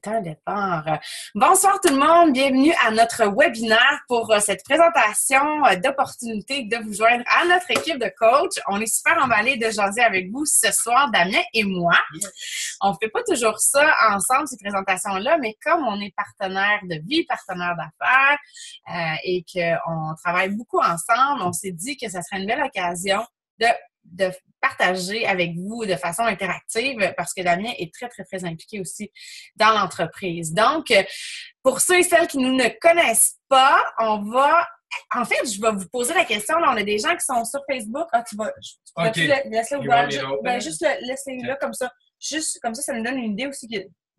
c'est un départ. Bonsoir tout le monde, bienvenue à notre webinaire pour cette présentation d'opportunités de vous joindre à notre équipe de coach. On est super emballés de jaser avec vous ce soir, Damien et moi. On ne fait pas toujours ça ensemble, ces présentations-là, mais comme on est partenaires de vie, partenaires d'affaires et qu'on travaille beaucoup ensemble, on s'est dit que ça serait une belle occasion de partager avec vous de façon interactive parce que Damien est très, très, très impliqué aussi dans l'entreprise. Donc, pour ceux et celles qui nous ne connaissent pas, en fait, je vais vous poser la question. Là, on a des gens qui sont sur Facebook. Ah, tu laisse-le ouvert. Juste laisse-le là comme ça. Juste comme ça nous donne une idée aussi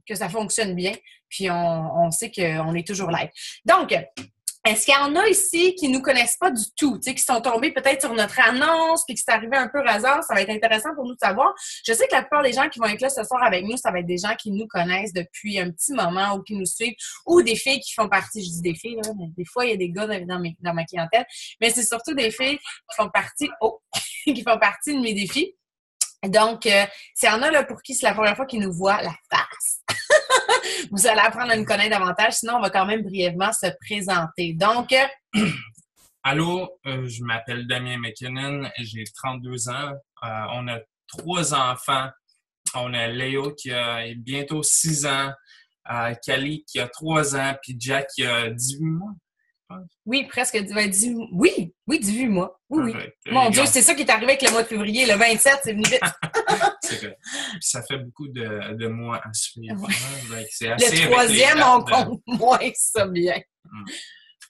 que ça fonctionne bien. Puis, on sait qu'on est toujours live. Donc, est-ce qu'il y en a ici qui ne nous connaissent pas du tout, qui sont tombés peut-être sur notre annonce puis qui c'est arrivé un peu au hasard? Ça va être intéressant pour nous de savoir. Je sais que la plupart des gens qui vont être là ce soir avec nous, ça va être des gens qui nous connaissent depuis un petit moment ou qui nous suivent ou des filles qui font partie, je dis des filles, là, mais des fois, il y a des gars dans ma clientèle, mais c'est surtout des filles qui font partie, qui font partie de mes défis. Donc, s'il y en a là, pour qui c'est la première fois qu'ils nous voient la face, vous allez apprendre à nous connaître davantage. Sinon, on va quand même brièvement se présenter. Donc, allô, je m'appelle Damien McKinnon, j'ai 32 ans. On a 3 enfants. On a Léo qui a bientôt 6 ans, Kali qui a 3 ans, puis Jack qui a 18 mois. Oui, presque 18 mois. Oui, 18 mois. Oui. Mon Dieu, regarde. C'est ça qui est arrivé avec le mois de février. Le 27, c'est venu vite. C'est vrai. Puis ça fait beaucoup de mois à suivre. Ouais. C'est assez le troisième, on compte moins ça bien.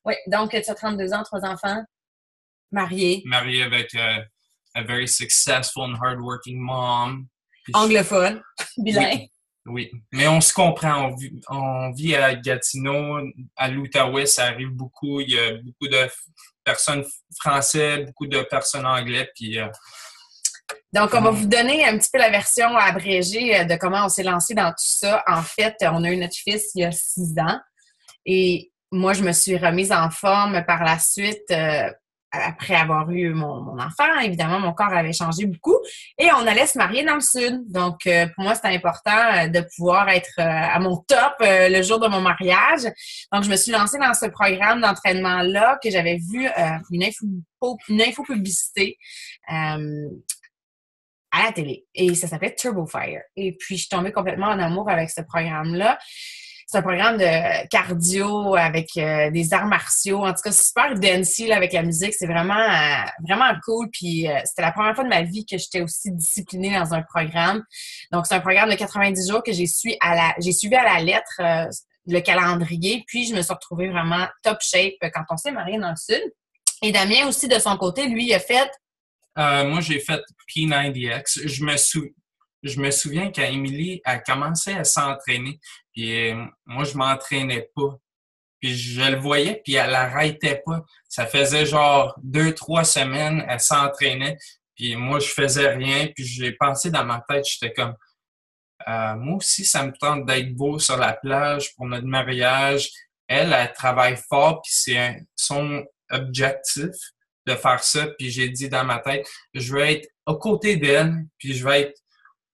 Oui, donc tu as 32 ans, 3 enfants, marié. Marié avec a very successful and hardworking mom. Anglophone, bilingue. Oui, mais on se comprend. On vit à Gatineau, à l'Outaouais, ça arrive beaucoup. Il y a beaucoup de personnes françaises, beaucoup de personnes anglaises. Puis, donc, on va vous donner un petit peu la version abrégée de comment on s'est lancé dans tout ça. En fait, on a eu notre fils il y a 6 ans et moi, je me suis remise en forme par la suite après avoir eu mon enfant. Évidemment, mon corps avait changé beaucoup et on allait se marier dans le sud. Donc, pour moi, c'était important de pouvoir être à mon top le jour de mon mariage. Donc, je me suis lancée dans ce programme d'entraînement-là que j'avais vu une infopublicité à la télé et ça s'appelait Turbo Fire. Et puis, je suis tombée complètement en amour avec ce programme-là. C'est un programme de cardio avec des arts martiaux. En tout cas, super dancey là, avec la musique. C'est vraiment, vraiment cool. Puis, c'était la première fois de ma vie que j'étais aussi disciplinée dans un programme. Donc, c'est un programme de 90 jours que j'ai suivi à la lettre le calendrier. Puis, je me suis retrouvée vraiment top shape quand on s'est mariés dans le sud. Et Damien aussi, de son côté, lui, il a fait... moi, j'ai fait P90X. Je me souviens quand Émilie a commencé à s'entraîner, puis moi, je m'entraînais pas. Puis je le voyais, puis elle arrêtait pas. Ça faisait genre 2-3 semaines, elle s'entraînait, puis moi, je faisais rien. Puis j'ai pensé dans ma tête, j'étais comme, moi aussi, ça me tente d'être beau sur la plage pour notre mariage. Elle travaille fort, puis c'est son objectif de faire ça. Puis j'ai dit dans ma tête, je vais être aux côtés d'elle, puis je vais être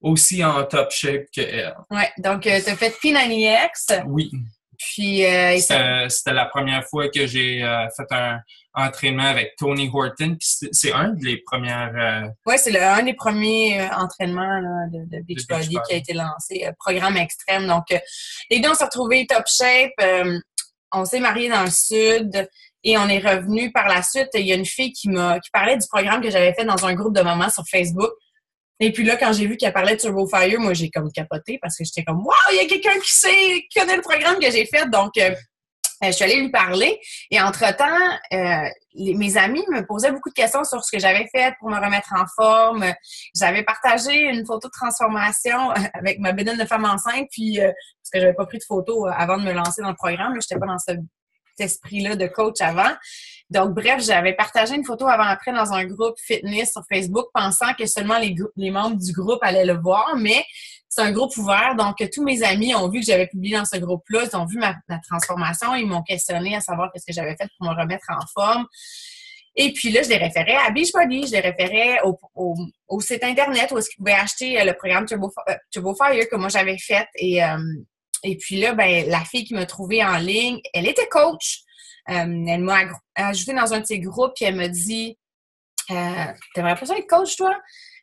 aussi en top shape qu'elle. Ouais, donc tu as fait P90X. Oui. Puis c'était la première fois que j'ai fait un entraînement avec Tony Horton. Puis c'est un des premières. Oui, c'est un des premiers entraînements là, de Beachbody qui a été lancé, programme extrême. Donc, les deux, on s'est retrouvés top shape. On s'est mariés dans le sud. Et on est revenu par la suite. Il y a une fille qui parlait du programme que j'avais fait dans un groupe de mamans sur Facebook. Et puis là, quand j'ai vu qu'elle parlait de Turbo Fire, moi, j'ai comme capoté parce que j'étais comme « Wow, il y a quelqu'un qui connaît le programme que j'ai fait! » Donc, je suis allée lui parler. Et entre-temps, mes amis me posaient beaucoup de questions sur ce que j'avais fait pour me remettre en forme. J'avais partagé une photo de transformation avec ma bédaine de femme enceinte, puis parce que j'avais pas pris de photo avant de me lancer dans le programme. Je n'étais pas dans cet esprit-là de coach avant. Donc, bref, j'avais partagé une photo avant-après dans un groupe fitness sur Facebook, pensant que seulement les membres du groupe allaient le voir, mais c'est un groupe ouvert, donc tous mes amis ont vu que j'avais publié dans ce groupe-là, ils ont vu ma transformation, ils m'ont questionné à savoir qu'est-ce que j'avais fait pour me remettre en forme. Et puis là, je les référais à Beachbody, je les référais au site Internet où est-ce qu'ils pouvaient acheter le programme Turbo Fire que moi j'avais fait. Et Et puis là, ben, la fille qui m'a trouvée en ligne, elle était coach. Elle m'a ajoutée dans un de ses groupes, puis elle m'a dit t'aimerais pas ça être coach, toi?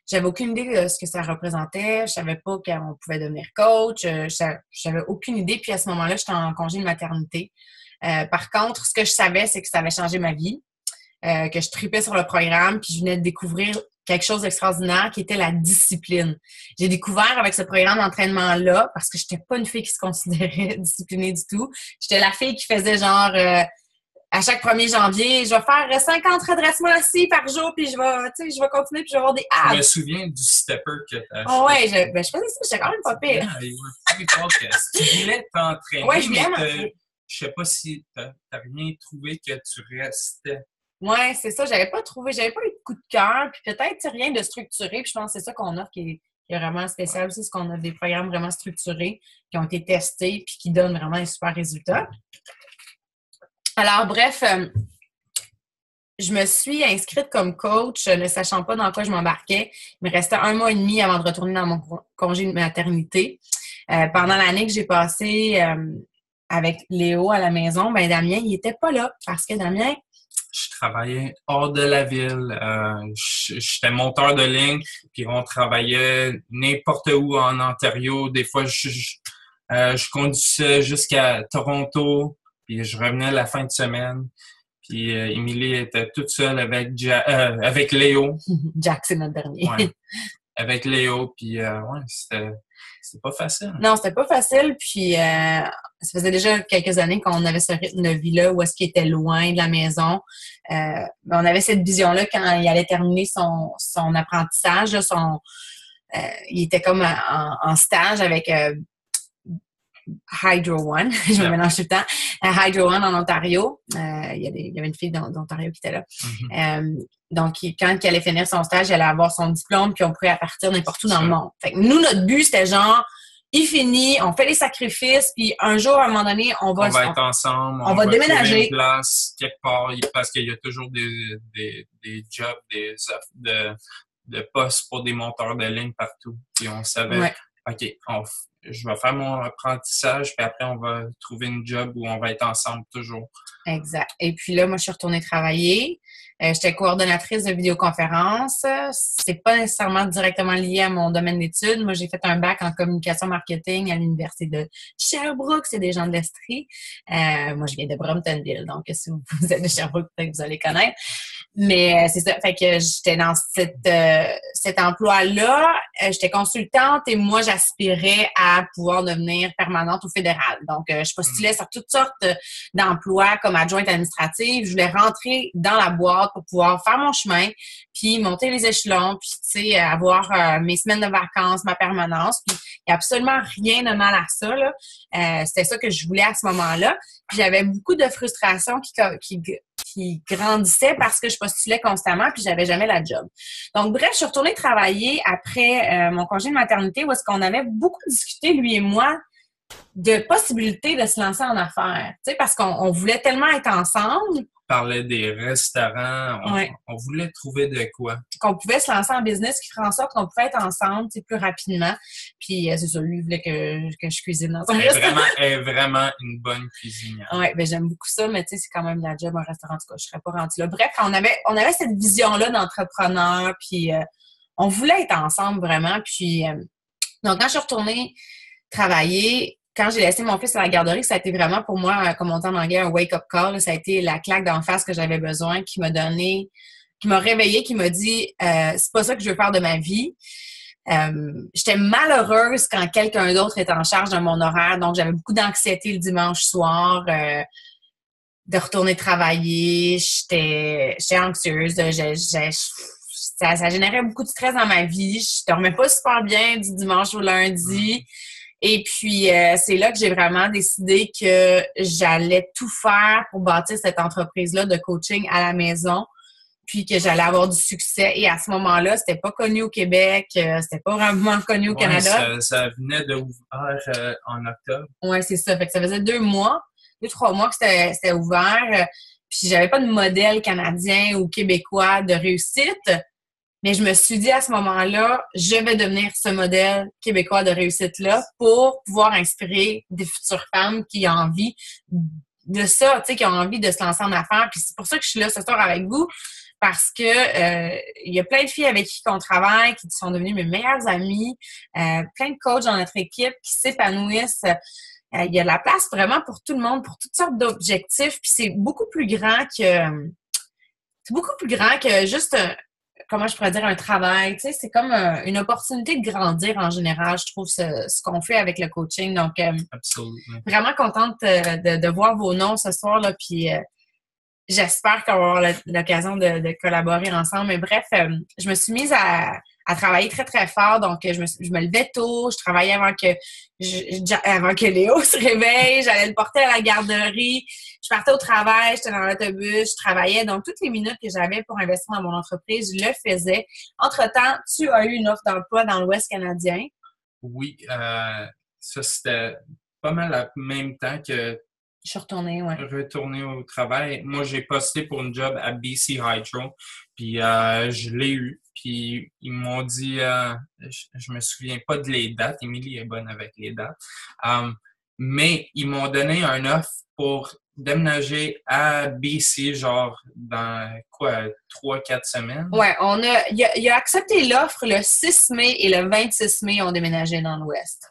J'avais aucune idée de ce que ça représentait. Je savais pas qu'on pouvait devenir coach. J'avais aucune idée. Puis à ce moment-là, j'étais en congé de maternité. Par contre, ce que je savais, c'est que ça avait changé ma vie, que je tripais sur le programme, puis je venais de découvrir quelque chose d'extraordinaire qui était la discipline. J'ai découvert avec ce programme d'entraînement-là, parce que j'étais pas une fille qui se considérait disciplinée du tout. J'étais la fille qui faisait genre à chaque 1er janvier, je vais faire 50 redressements assis par jour, puis je vais continuer, puis je vais avoir des abs. Je me souviens du stepper que tu as acheté. Oh ouais, je faisais ça, j'étais quand même pas pire. Tu voulais t'entraîner, ouais, mais je sais pas si tu n'as rien trouvé que tu restais. Ouais, c'est ça, j'avais pas eu de coup de cœur, puis peut-être rien de structuré, puis je pense que c'est ça qu'on offre qui est vraiment spécial aussi, c'est qu'on a des programmes vraiment structurés, qui ont été testés, puis qui donnent vraiment des super résultats. Alors, bref, je me suis inscrite comme coach, ne sachant pas dans quoi je m'embarquais. Il me restait 1 mois et demi avant de retourner dans mon congé de maternité. Pendant l'année que j'ai passée avec Léo à la maison, ben Damien, il était pas là parce que Damien... Je travaillais hors de la ville. J'étais monteur de ligne, puis on travaillait n'importe où en Ontario. Des fois, je conduisais jusqu'à Toronto. Puis je revenais la fin de semaine. Puis Émilie était toute seule avec Léo. Jack, c'est notre dernier. Ouais. Avec Léo. Puis ouais, c'était pas facile. Non, c'était pas facile. Puis ça faisait déjà quelques années qu'on avait ce rythme de vie-là où est-ce qu'il était loin de la maison. Mais on avait cette vision-là quand il allait terminer son apprentissage. Là, il était comme en stage avec... Hydro One, je me mélange tout le temps. Hydro One en Ontario. Il y avait une fille d'Ontario qui était là. Mm-hmm. Donc, quand il allait finir son stage, il allait avoir son diplôme, puis on pouvait partir n'importe où dans le monde. Fait que nous, notre but, c'était genre, il finit, on fait les sacrifices, puis un jour, à un moment donné, on va être ensemble. On va déménager. Une place quelque part, parce qu'il y a toujours des jobs, des offres de postes pour des monteurs de ligne partout. Puis on savait, OK, je vais faire mon apprentissage, puis après, on va trouver une job où on va être ensemble toujours. Exact. Et puis là, moi, je suis retournée travailler. J'étais coordonnatrice de vidéoconférence. C'est pas nécessairement directement lié à mon domaine d'études. Moi, j'ai fait un bac en communication marketing à l'Université de Sherbrooke. C'est des gens de l'Estrie. Moi, je viens de Bromptonville. Donc, si vous êtes de Sherbrooke, peut-être que vous allez connaître. Mais c'est ça. Fait que j'étais dans cet emploi-là. J'étais consultante et moi, j'aspirais à pouvoir devenir permanente au fédéral. Donc, je postulais sur toutes sortes d'emplois comme adjointe administrative. Je voulais rentrer dans la boîte pour pouvoir faire mon chemin, puis monter les échelons, puis, tu sais, avoir mes semaines de vacances, ma permanence. Puis, il n'y a absolument rien de mal à ça, là. C'était ça que je voulais à ce moment-là. Puis, j'avais beaucoup de frustration qui grandissait parce que je postulais constamment puis j'avais jamais la job. Donc, bref, je suis retournée travailler après mon congé de maternité où est-ce qu'on avait beaucoup discuté, lui et moi, de possibilités de se lancer en affaires. Tu sais, parce qu'on voulait tellement être ensemble. On parlait des restaurants. On voulait trouver de quoi. Qu'on pouvait se lancer en business qui ferait en sorte qu'on pouvait être ensemble, tu sais, plus rapidement. Puis, c'est ça, lui, il voulait que je cuisine dans son restaurant. Elle est vraiment une bonne cuisinière. Oui, ben j'aime beaucoup ça, mais tu sais, c'est quand même la job, un restaurant, en tout cas, je serais pas rendue là. Bref, on avait cette vision-là d'entrepreneur, puis on voulait être ensemble vraiment. Puis, donc, quand je suis retournée travailler, quand j'ai laissé mon fils à la garderie, ça a été vraiment pour moi, comme on dit en anglais, un wake-up call. Ça a été la claque d'en face que j'avais besoin, qui m'a réveillée, qui m'a dit c'est pas ça que je veux faire de ma vie. J'étais malheureuse quand quelqu'un d'autre était en charge de mon horaire, donc j'avais beaucoup d'anxiété le dimanche soir de retourner travailler. J'étais anxieuse. Ça générait beaucoup de stress dans ma vie. Je dormais pas super bien du dimanche au lundi. Et puis, c'est là que j'ai vraiment décidé que j'allais tout faire pour bâtir cette entreprise-là de coaching à la maison, puis que j'allais avoir du succès. Et à ce moment-là, c'était pas connu au Québec, c'était pas vraiment connu au Canada. Ça venait de ouvert en octobre. Oui, c'est ça. Fait que ça faisait 2 mois, 2-3 mois que c'était ouvert. Puis j'avais pas de modèle canadien ou québécois de réussite. Mais je me suis dit à ce moment-là, je vais devenir ce modèle québécois de réussite-là pour pouvoir inspirer des futures femmes qui ont envie de ça, tu sais, qui ont envie de se lancer en affaires. Puis c'est pour ça que je suis là ce soir avec vous, parce que il y a plein de filles avec qui on travaille, qui sont devenues mes meilleures amies, plein de coachs dans notre équipe qui s'épanouissent. Il y a de la place vraiment pour tout le monde, pour toutes sortes d'objectifs. Puis c'est beaucoup plus grand que juste comment je pourrais dire, un travail. Tu sais, c'est comme une opportunité de grandir en général, je trouve, ce qu'on fait avec le coaching. Donc, vraiment contente de voir vos noms ce soir, là, puis j'espère qu'on va avoir l'occasion de collaborer ensemble. Mais bref, je me suis mise à travailler très, très fort. Donc, je me levais tôt, je travaillais avant que Léo se réveille, j'allais le porter à la garderie, je partais au travail, j'étais dans l'autobus, je travaillais. Donc, toutes les minutes que j'avais pour investir dans mon entreprise, je le faisais. Entre-temps, tu as eu une offre d'emploi dans l'Ouest canadien. Oui, ça, c'était pas mal en même temps que je suis retournée, ouais. Retourner au travail. Moi, j'ai posté pour une job à BC Hydro, puis je l'ai eu. Puis ils m'ont dit, je me souviens pas de les dates, Émilie est bonne avec les dates, mais ils m'ont donné un offre pour déménager à BC, genre dans quoi, 3-4 semaines? Ouais, il a accepté l'offre le 6 mai et le 26 mai, on déménageait dans l'Ouest.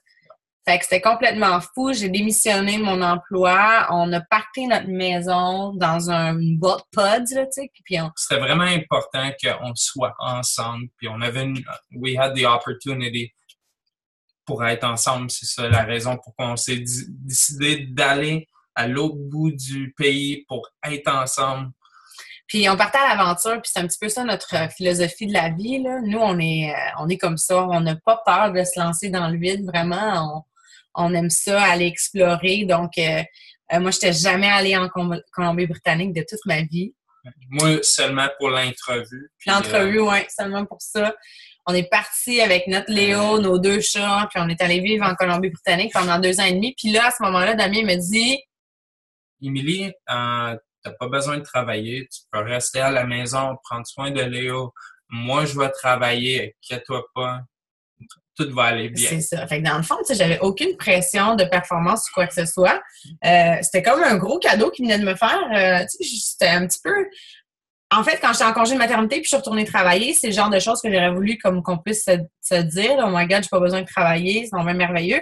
Fait que c'était complètement fou. J'ai démissionné de mon emploi. On a parqué notre maison dans un pod, là, tu sais. C'était vraiment important qu'on soit ensemble. Puis on avait we had the opportunity pour être ensemble. C'est ça la raison pour qu'on s'est décidé d'aller à l'autre bout du pays pour être ensemble. Puis on partait à l'aventure, puis c'est un petit peu ça notre philosophie de la vie, là. Nous, on est comme ça. On n'a pas peur de se lancer dans le vide, vraiment. On aime ça, aller explorer. Donc, moi, je n'étais jamais allée en Colombie-Britannique de toute ma vie. Moi, seulement pour l'entrevue. L'entrevue, oui, seulement pour ça. On est parti avec notre Léo, nos 2 chats, puis on est allé vivre en Colombie-Britannique pendant 2 ans et demi. Puis là, à ce moment-là, Damien me dit... Émilie, t'as pas besoin de travailler. Tu peux rester à la maison, prendre soin de Léo. Moi, je vais travailler. Inquiète-toi pas. Tout va aller bien. C'est ça. Fait que dans le fond, tu sais, j'avais aucune pression de performance ou quoi que ce soit. C'était comme un gros cadeau qu'ils venaient de me faire. Tu sais, c'était un petit peu... En fait, quand j'étais en congé de maternité puis je suis retournée travailler, c'est le genre de choses que j'aurais voulu comme qu'on puisse se dire. Oh my God, j'ai pas besoin de travailler, c'est vraiment merveilleux.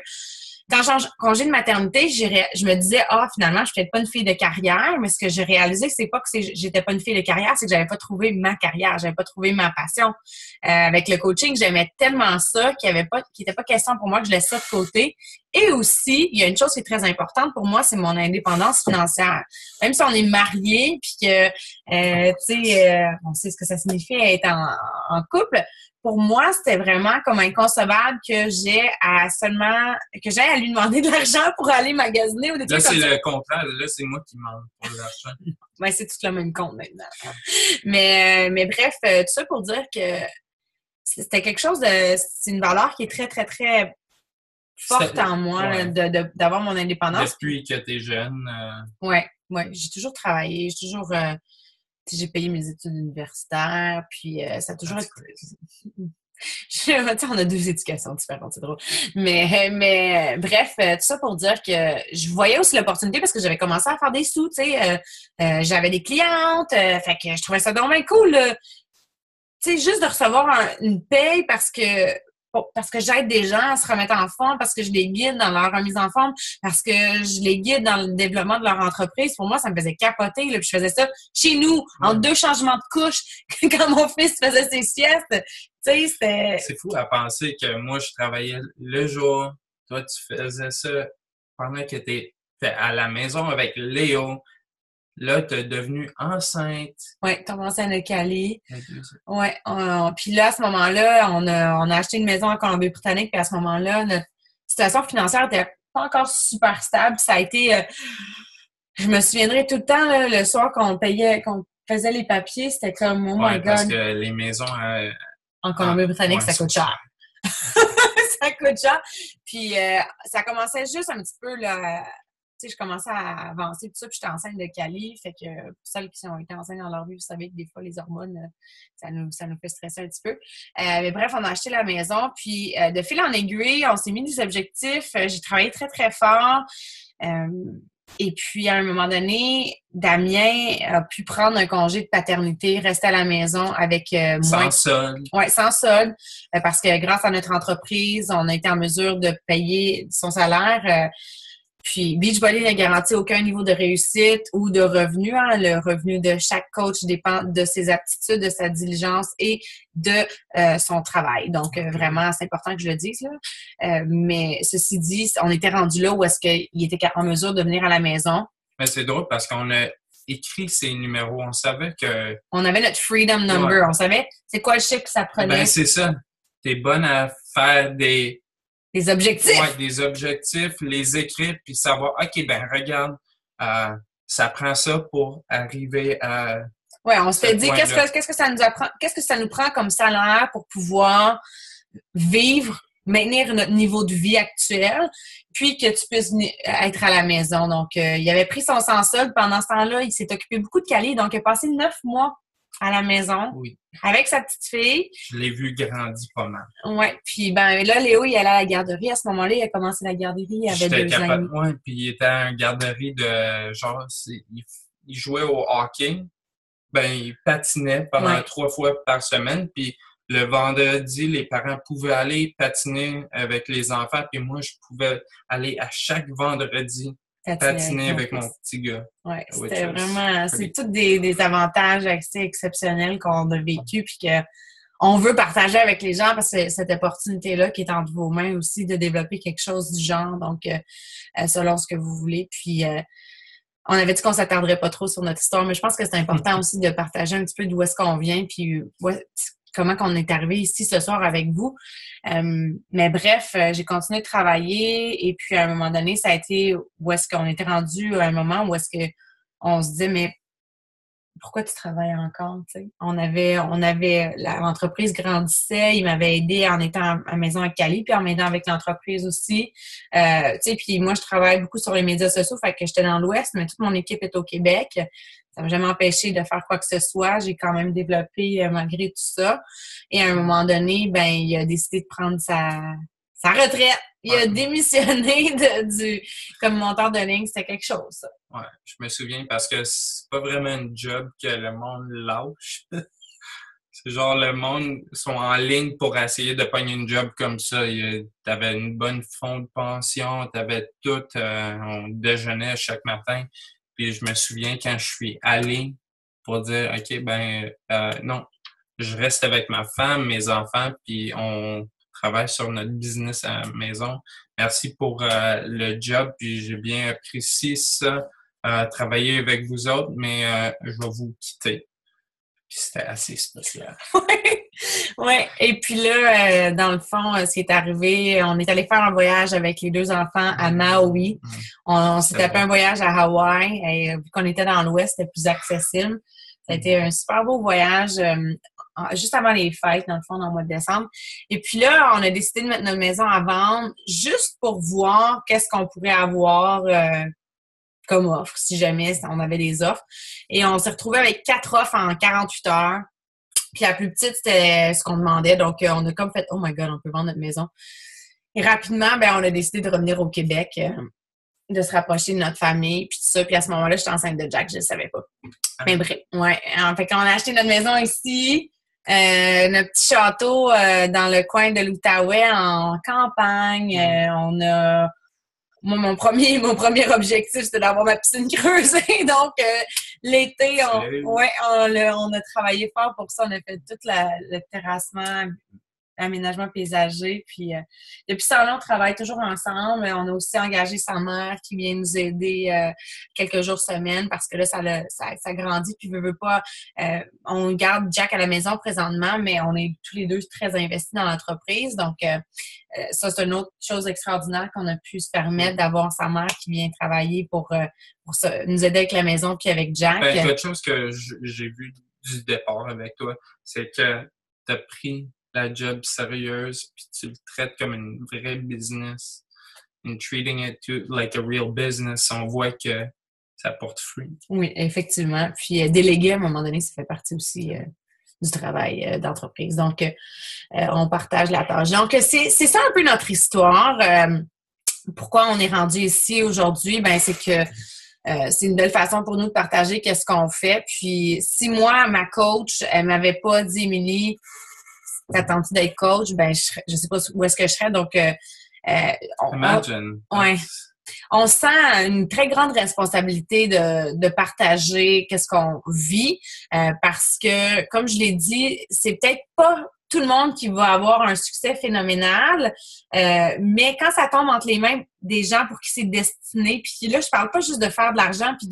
Quand j'ai en congé de maternité, je me disais, finalement, je suis peut-être pas une fille de carrière, mais ce que j'ai réalisé, c'est pas que j'étais pas une fille de carrière, c'est que j'avais pas trouvé ma carrière, j'avais pas trouvé ma passion. Avec le coaching, j'aimais tellement ça qu'il était pas question pour moi que je laisse ça de côté. Et aussi, il y a une chose qui est très importante pour moi, c'est mon indépendance financière. Même si on est mariés, puis que, on sait ce que ça signifie être en couple, pour moi, c'était vraiment comme inconcevable que j'aie à lui demander de l'argent pour aller magasiner ou des trucs comme ça. Là, c'est le contraire. Là, c'est moi qui demande pour l'argent. Ouais, c'est tout le même compte maintenant. Mais bref, tout ça pour dire que c'était quelque chose c'est une valeur qui est très, très, très forte en moi, ouais. D'avoir mon indépendance. Depuis que tu es jeune. Ouais. J'ai toujours travaillé, j'ai payé mes études universitaires, puis ça a toujours été... on a 2 éducations différentes, c'est drôle. Mais bref, tout ça pour dire que je voyais aussi l'opportunité parce que j'avais commencé à faire des sous, tu sais. J'avais des clientes, fait que je trouvais ça vraiment cool. Tu sais, juste de recevoir une paye parce que j'aide des gens à se remettre en forme, parce que je les guide dans leur remise en forme, parce que je les guide dans le développement de leur entreprise. Pour moi, ça me faisait capoter. Là, puis je faisais ça chez nous, en 2 changements de couche, quand mon fils faisait ses siestes. Tu sais, c'était... C'est fou à penser que moi, je travaillais le jour. Toi, tu faisais ça pendant que tu étais à la maison avec Léo. Là, tu es devenue enceinte. Oui, tu as commencé à le caler. Oui. Puis là, à ce moment-là, on a acheté une maison en Colombie-Britannique. Puis à ce moment-là, notre situation financière n'était pas encore super stable. Ça a été... je me souviendrai tout le temps, là, le soir qu'on faisait les papiers, c'était comme, oh my God. Parce que les maisons... en Colombie-Britannique, ça coûte cher. Ça coûte cher. Puis ça commençait juste un petit peu là, sais, je commençais à avancer, tout ça, puis j'étais enceinte de Cali. Fait que pour celles qui ont été enceintes dans leur vie, vous savez que des fois, les hormones, ça nous fait stresser un petit peu. Mais bref, on a acheté la maison, puis de fil en aiguille, on s'est mis des objectifs. J'ai travaillé très, très fort. Et puis, à un moment donné, Damien a pu prendre un congé de paternité, rester à la maison avec Sans solde. Oui, sans solde, parce que grâce à notre entreprise, on a été en mesure de payer son salaire. Puis, Beachbody ne garantit aucun niveau de réussite ou de revenu. Hein. Le revenu de chaque coach dépend de ses aptitudes, de sa diligence et de son travail. Donc, vraiment, c'est important que je le dise. Là. Mais ceci dit, on était rendu là où est-ce qu'il était en mesure de venir à la maison. Mais c'est drôle parce qu'on a écrit ces numéros. On savait que... On avait notre freedom number. Ouais. On savait c'est quoi le chiffre que ça prenait. Ben, c'est ça. T'es bonne à faire des objectifs. Ouais, des objectifs, les écrire, puis savoir, OK, ben regarde, ça prend ça pour arriver à... Oui, on s'était dit, qu'est-ce que ça nous apprend, qu'est-ce que ça nous prend comme salaire pour pouvoir vivre, maintenir notre niveau de vie actuel, puis que tu puisses être à la maison. Donc, il avait pris son sans-solde. Pendant ce temps-là, il s'est occupé beaucoup de Cali. Donc, il a passé 9 mois à la maison avec sa petite fille. Je l'ai vu grandir pas mal. Oui. Puis, ben là, Léo, il allait à la garderie. À ce moment-là, il a commencé la garderie. Il avait 2 ans. Oui, puis il était à une garderie de genre, il jouait au hockey. Ben, il patinait pendant 3 fois par semaine. Puis le vendredi, les parents pouvaient aller patiner avec les enfants. Puis moi, je pouvais aller à chaque vendredi patiner avec mon petit gars. Oui, c'était vraiment... C'est tous des avantages assez exceptionnels qu'on a vécu puis que on veut partager avec les gens parce que cette opportunité-là qui est entre vos mains aussi de développer quelque chose du genre. Donc, selon ce que vous voulez. Puis, on avait dit qu'on s'attarderait pas trop sur notre histoire, mais je pense que c'est important aussi de partager un petit peu d'où est-ce qu'on vient puis comment qu'on est arrivé ici ce soir avec vous. Mais bref, j'ai continué de travailler et puis à un moment donné, ça a été où est-ce qu'on était rendu à un moment où est-ce que on se disait, mais pourquoi tu travailles encore? T'sais? L'entreprise grandissait, il m'avait aidé en étant à la maison avec Cali, puis en m'aidant avec l'entreprise aussi. Puis moi, je travaille beaucoup sur les médias sociaux, fait que j'étais dans l'Ouest, mais toute mon équipe est au Québec. Ça m'a jamais empêché de faire quoi que ce soit. J'ai quand même développé malgré tout ça. Et à un moment donné, ben, il a décidé de prendre sa retraite. Il a démissionné comme monteur de ligne. C'était quelque chose, ça. Ouais, je me souviens parce que c'est pas vraiment un job que le monde lâche. C'est genre le monde sont en ligne pour essayer de pogner une job comme ça. T'avais une bonne fonds de pension, t'avais tout. On déjeunait chaque matin. Puis je me souviens quand je suis allé pour dire OK, ben non, je reste avec ma femme, mes enfants, puis on travaille sur notre business à la maison. Merci pour le job, puis j'ai bien apprécié ça, travailler avec vous autres, mais je vais vous quitter. Puis c'était assez spécial. Oui. Et puis là, dans le fond, ce qui est arrivé, on est allé faire un voyage avec les 2 enfants à Maui. On s'est tapé un voyage à Hawaï. Et vu qu'on était dans l'Ouest, c'était plus accessible. Ça a été un super beau voyage juste avant les fêtes, dans le fond, dans le mois de décembre. Et puis là, on a décidé de mettre notre maison à vendre juste pour voir qu'est-ce qu'on pourrait avoir comme offre, si jamais on avait des offres. Et on s'est retrouvé avec 4 offres en 48 heures. Puis la plus petite, c'était ce qu'on demandait. Donc, on a comme fait « Oh my God, on peut vendre notre maison ». Et rapidement, ben on a décidé de revenir au Québec, de se rapprocher de notre famille, puis tout ça. Puis à ce moment-là, j'étais enceinte de Jack, je ne le savais pas. Mais bref, ouais. En fait, quand on a acheté notre maison ici, notre petit château dans le coin de l'Outaouais, en campagne, on a... Moi, mon premier objectif, c'était d'avoir ma piscine creusée. Donc, l'été, on a travaillé fort pour ça. On a fait tout le terrassement, l'aménagement paysager. Puis, depuis ce temps-là, on travaille toujours ensemble. On a aussi engagé sa mère qui vient nous aider quelques jours semaine parce que là, ça grandit. Puis, veut pas, on garde Jack à la maison présentement, mais on est tous les deux très investis dans l'entreprise. Donc, ça, c'est une autre chose extraordinaire qu'on a pu se permettre d'avoir sa mère qui vient travailler pour nous aider avec la maison puis avec Jack. Ben, quelque chose que j'ai vu du départ avec toi, c'est que tu as pris la job sérieuse puis tu le traites comme une vraie business. and treating it like a real business, on voit que ça porte fruit. Oui, effectivement. Puis déléguer, à un moment donné, ça fait partie aussi du travail d'entreprise. Donc, on partage la tâche. Donc, c'est ça un peu notre histoire. Pourquoi on est rendu ici aujourd'hui? Ben, c'est que c'est une belle façon pour nous de partager qu'est-ce qu'on fait. Puis, si moi, ma coach, elle m'avait pas dit, Émilie, t'attends-tu d'être coach? Ben, je sais pas où est-ce que je serais. Donc, Imagine. On sent une très grande responsabilité de partager qu'est-ce qu'on vit parce que, comme je l'ai dit, c'est peut-être pas tout le monde qui va avoir un succès phénoménal, mais quand ça tombe entre les mains des gens pour qui c'est destiné, puis là, je parle pas juste de faire de l'argent puis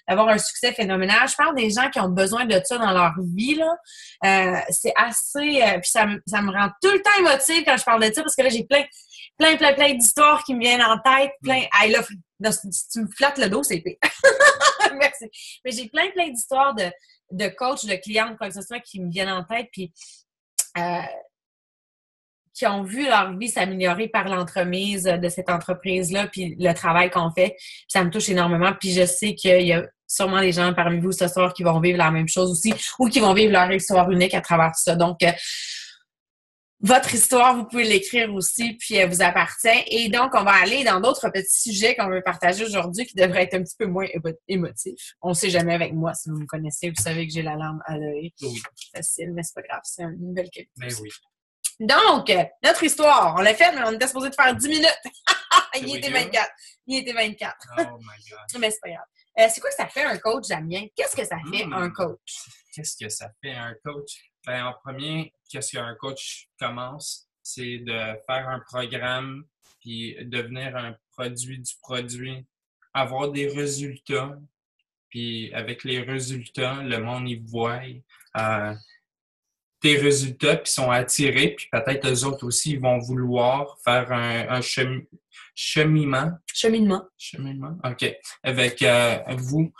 d'avoir un succès phénoménal, je parle des gens qui ont besoin de ça dans leur vie, là. C'est assez... puis ça me rend tout le temps émotive quand je parle de ça, parce que là, j'ai plein d'histoires qui me viennent en tête, Hey, là, si tu me flattes le dos, c'est épais. Merci. Mais j'ai plein d'histoires de coachs, de clients, quoi que ce soit, qui me viennent en tête, puis qui ont vu leur vie s'améliorer par l'entremise de cette entreprise-là, puis le travail qu'on fait. Puis ça me touche énormément. Puis je sais qu'il y a sûrement des gens parmi vous ce soir qui vont vivre la même chose aussi, ou qui vont vivre leur histoire unique à travers tout ça. Donc, votre histoire, vous pouvez l'écrire aussi, puis elle vous appartient. Et donc, on va aller dans d'autres petits sujets qu'on veut partager aujourd'hui qui devraient être un petit peu moins émotifs. On ne sait jamais avec moi. Si vous me connaissez, vous savez que j'ai la larme à l'œil. Oui. Facile, mais c'est pas grave. C'est une belle qualité. Mais oui. Donc, notre histoire, on l'a fait, mais on était supposé de faire 10 minutes. Il était 24. Oh my God. Mais c'est pas grave. C'est quoi que ça fait un coach, Damien? Qu'est-ce que ça fait un coach? Qu'est-ce que ça fait un coach? Ben, en premier, qu'est-ce qu'un coach commence? C'est de faire un programme, puis devenir un produit du produit, avoir des résultats, puis avec les résultats, le monde y voit tes résultats, puis sont attirés, puis peut-être eux autres aussi, ils vont vouloir faire un cheminement. Cheminement, OK. Avec vous.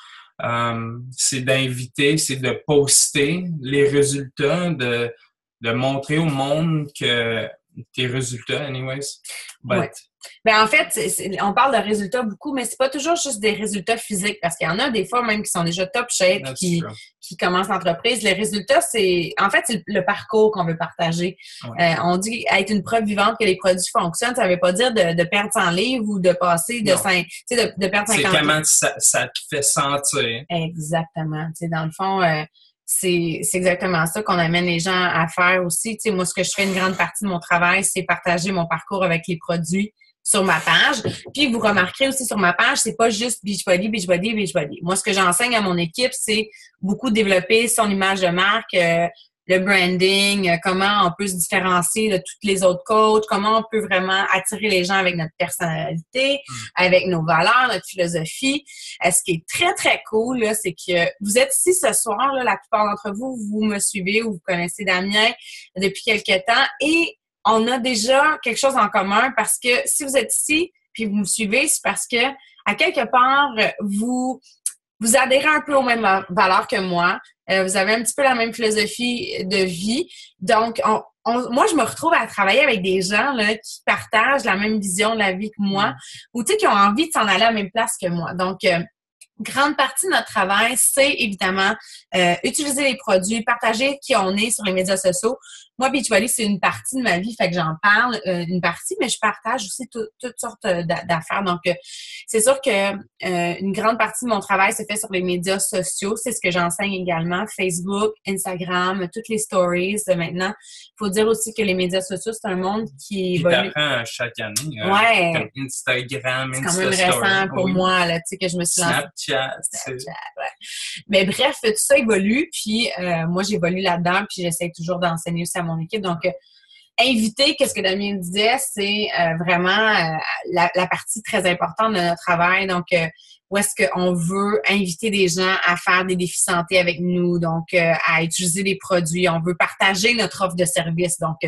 C'est d'inviter, c'est de poster les résultats, de montrer au monde que tes résultats, anyways. Ouais. Ben en fait, on parle de résultats beaucoup, mais c'est pas toujours juste des résultats physiques, parce qu'il y en a des fois même qui sont déjà top shape, qui commencent l'entreprise. Les résultats, c'est le parcours qu'on veut partager. Ouais. On dit être une preuve vivante que les produits fonctionnent. Ça veut pas dire de perdre 100 livres ou de passer de perdre 50 livres. C'est comment ça te fait sentir. Exactement. T'sais, dans le fond, c'est exactement ça qu'on amène les gens à faire aussi. Moi, ce que je fais une grande partie de mon travail, c'est partager mon parcours avec les produits sur ma page. Puis, vous remarquerez aussi sur ma page, c'est pas juste Beachbody. Moi, ce que j'enseigne à mon équipe, c'est beaucoup développer son image de marque, le branding, comment on peut se différencier de toutes les autres coachs, comment on peut vraiment attirer les gens avec notre personnalité, avec nos valeurs, notre philosophie. Ce qui est très, très cool, là, c'est que vous êtes ici ce soir, là, la plupart d'entre vous, vous me suivez ou vous connaissez Damien depuis quelque temps, et on a déjà quelque chose en commun, parce que si vous êtes ici puis vous me suivez, c'est parce que à quelque part, vous adhérez un peu aux mêmes valeurs que moi. Vous avez un petit peu la même philosophie de vie. Donc, moi, je me retrouve à travailler avec des gens là qui partagent la même vision de la vie que moi, ou tu sais, qui ont envie de s'en aller à la même place que moi. Donc, grande partie de notre travail, c'est évidemment utiliser les produits, partager qui on est sur les médias sociaux. Moi, Beachbody, c'est une partie de ma vie, fait que j'en parle une partie, mais je partage aussi toutes sortes d'affaires. Donc, c'est sûr que une grande partie de mon travail se fait sur les médias sociaux. C'est ce que j'enseigne également. Facebook, Instagram, toutes les stories. Maintenant, il faut dire aussi que les médias sociaux, c'est un monde qui évolue. Tu t'apprends chaque année. Ouais. Comme Instagram, c'est quand même récent pour moi, là, tu sais, que je me suis lancée. Snapchat, ouais. Mais bref, tout ça évolue, puis moi, j'évolue là-dedans, puis j'essaie toujours d'enseigner aussi à mon équipe. Donc, inviter, qu'est-ce que Damien disait, c'est vraiment la partie très importante de notre travail. Donc, où est-ce qu'on veut inviter des gens à faire des défis santé avec nous, donc à utiliser des produits. On veut partager notre offre de service. Donc,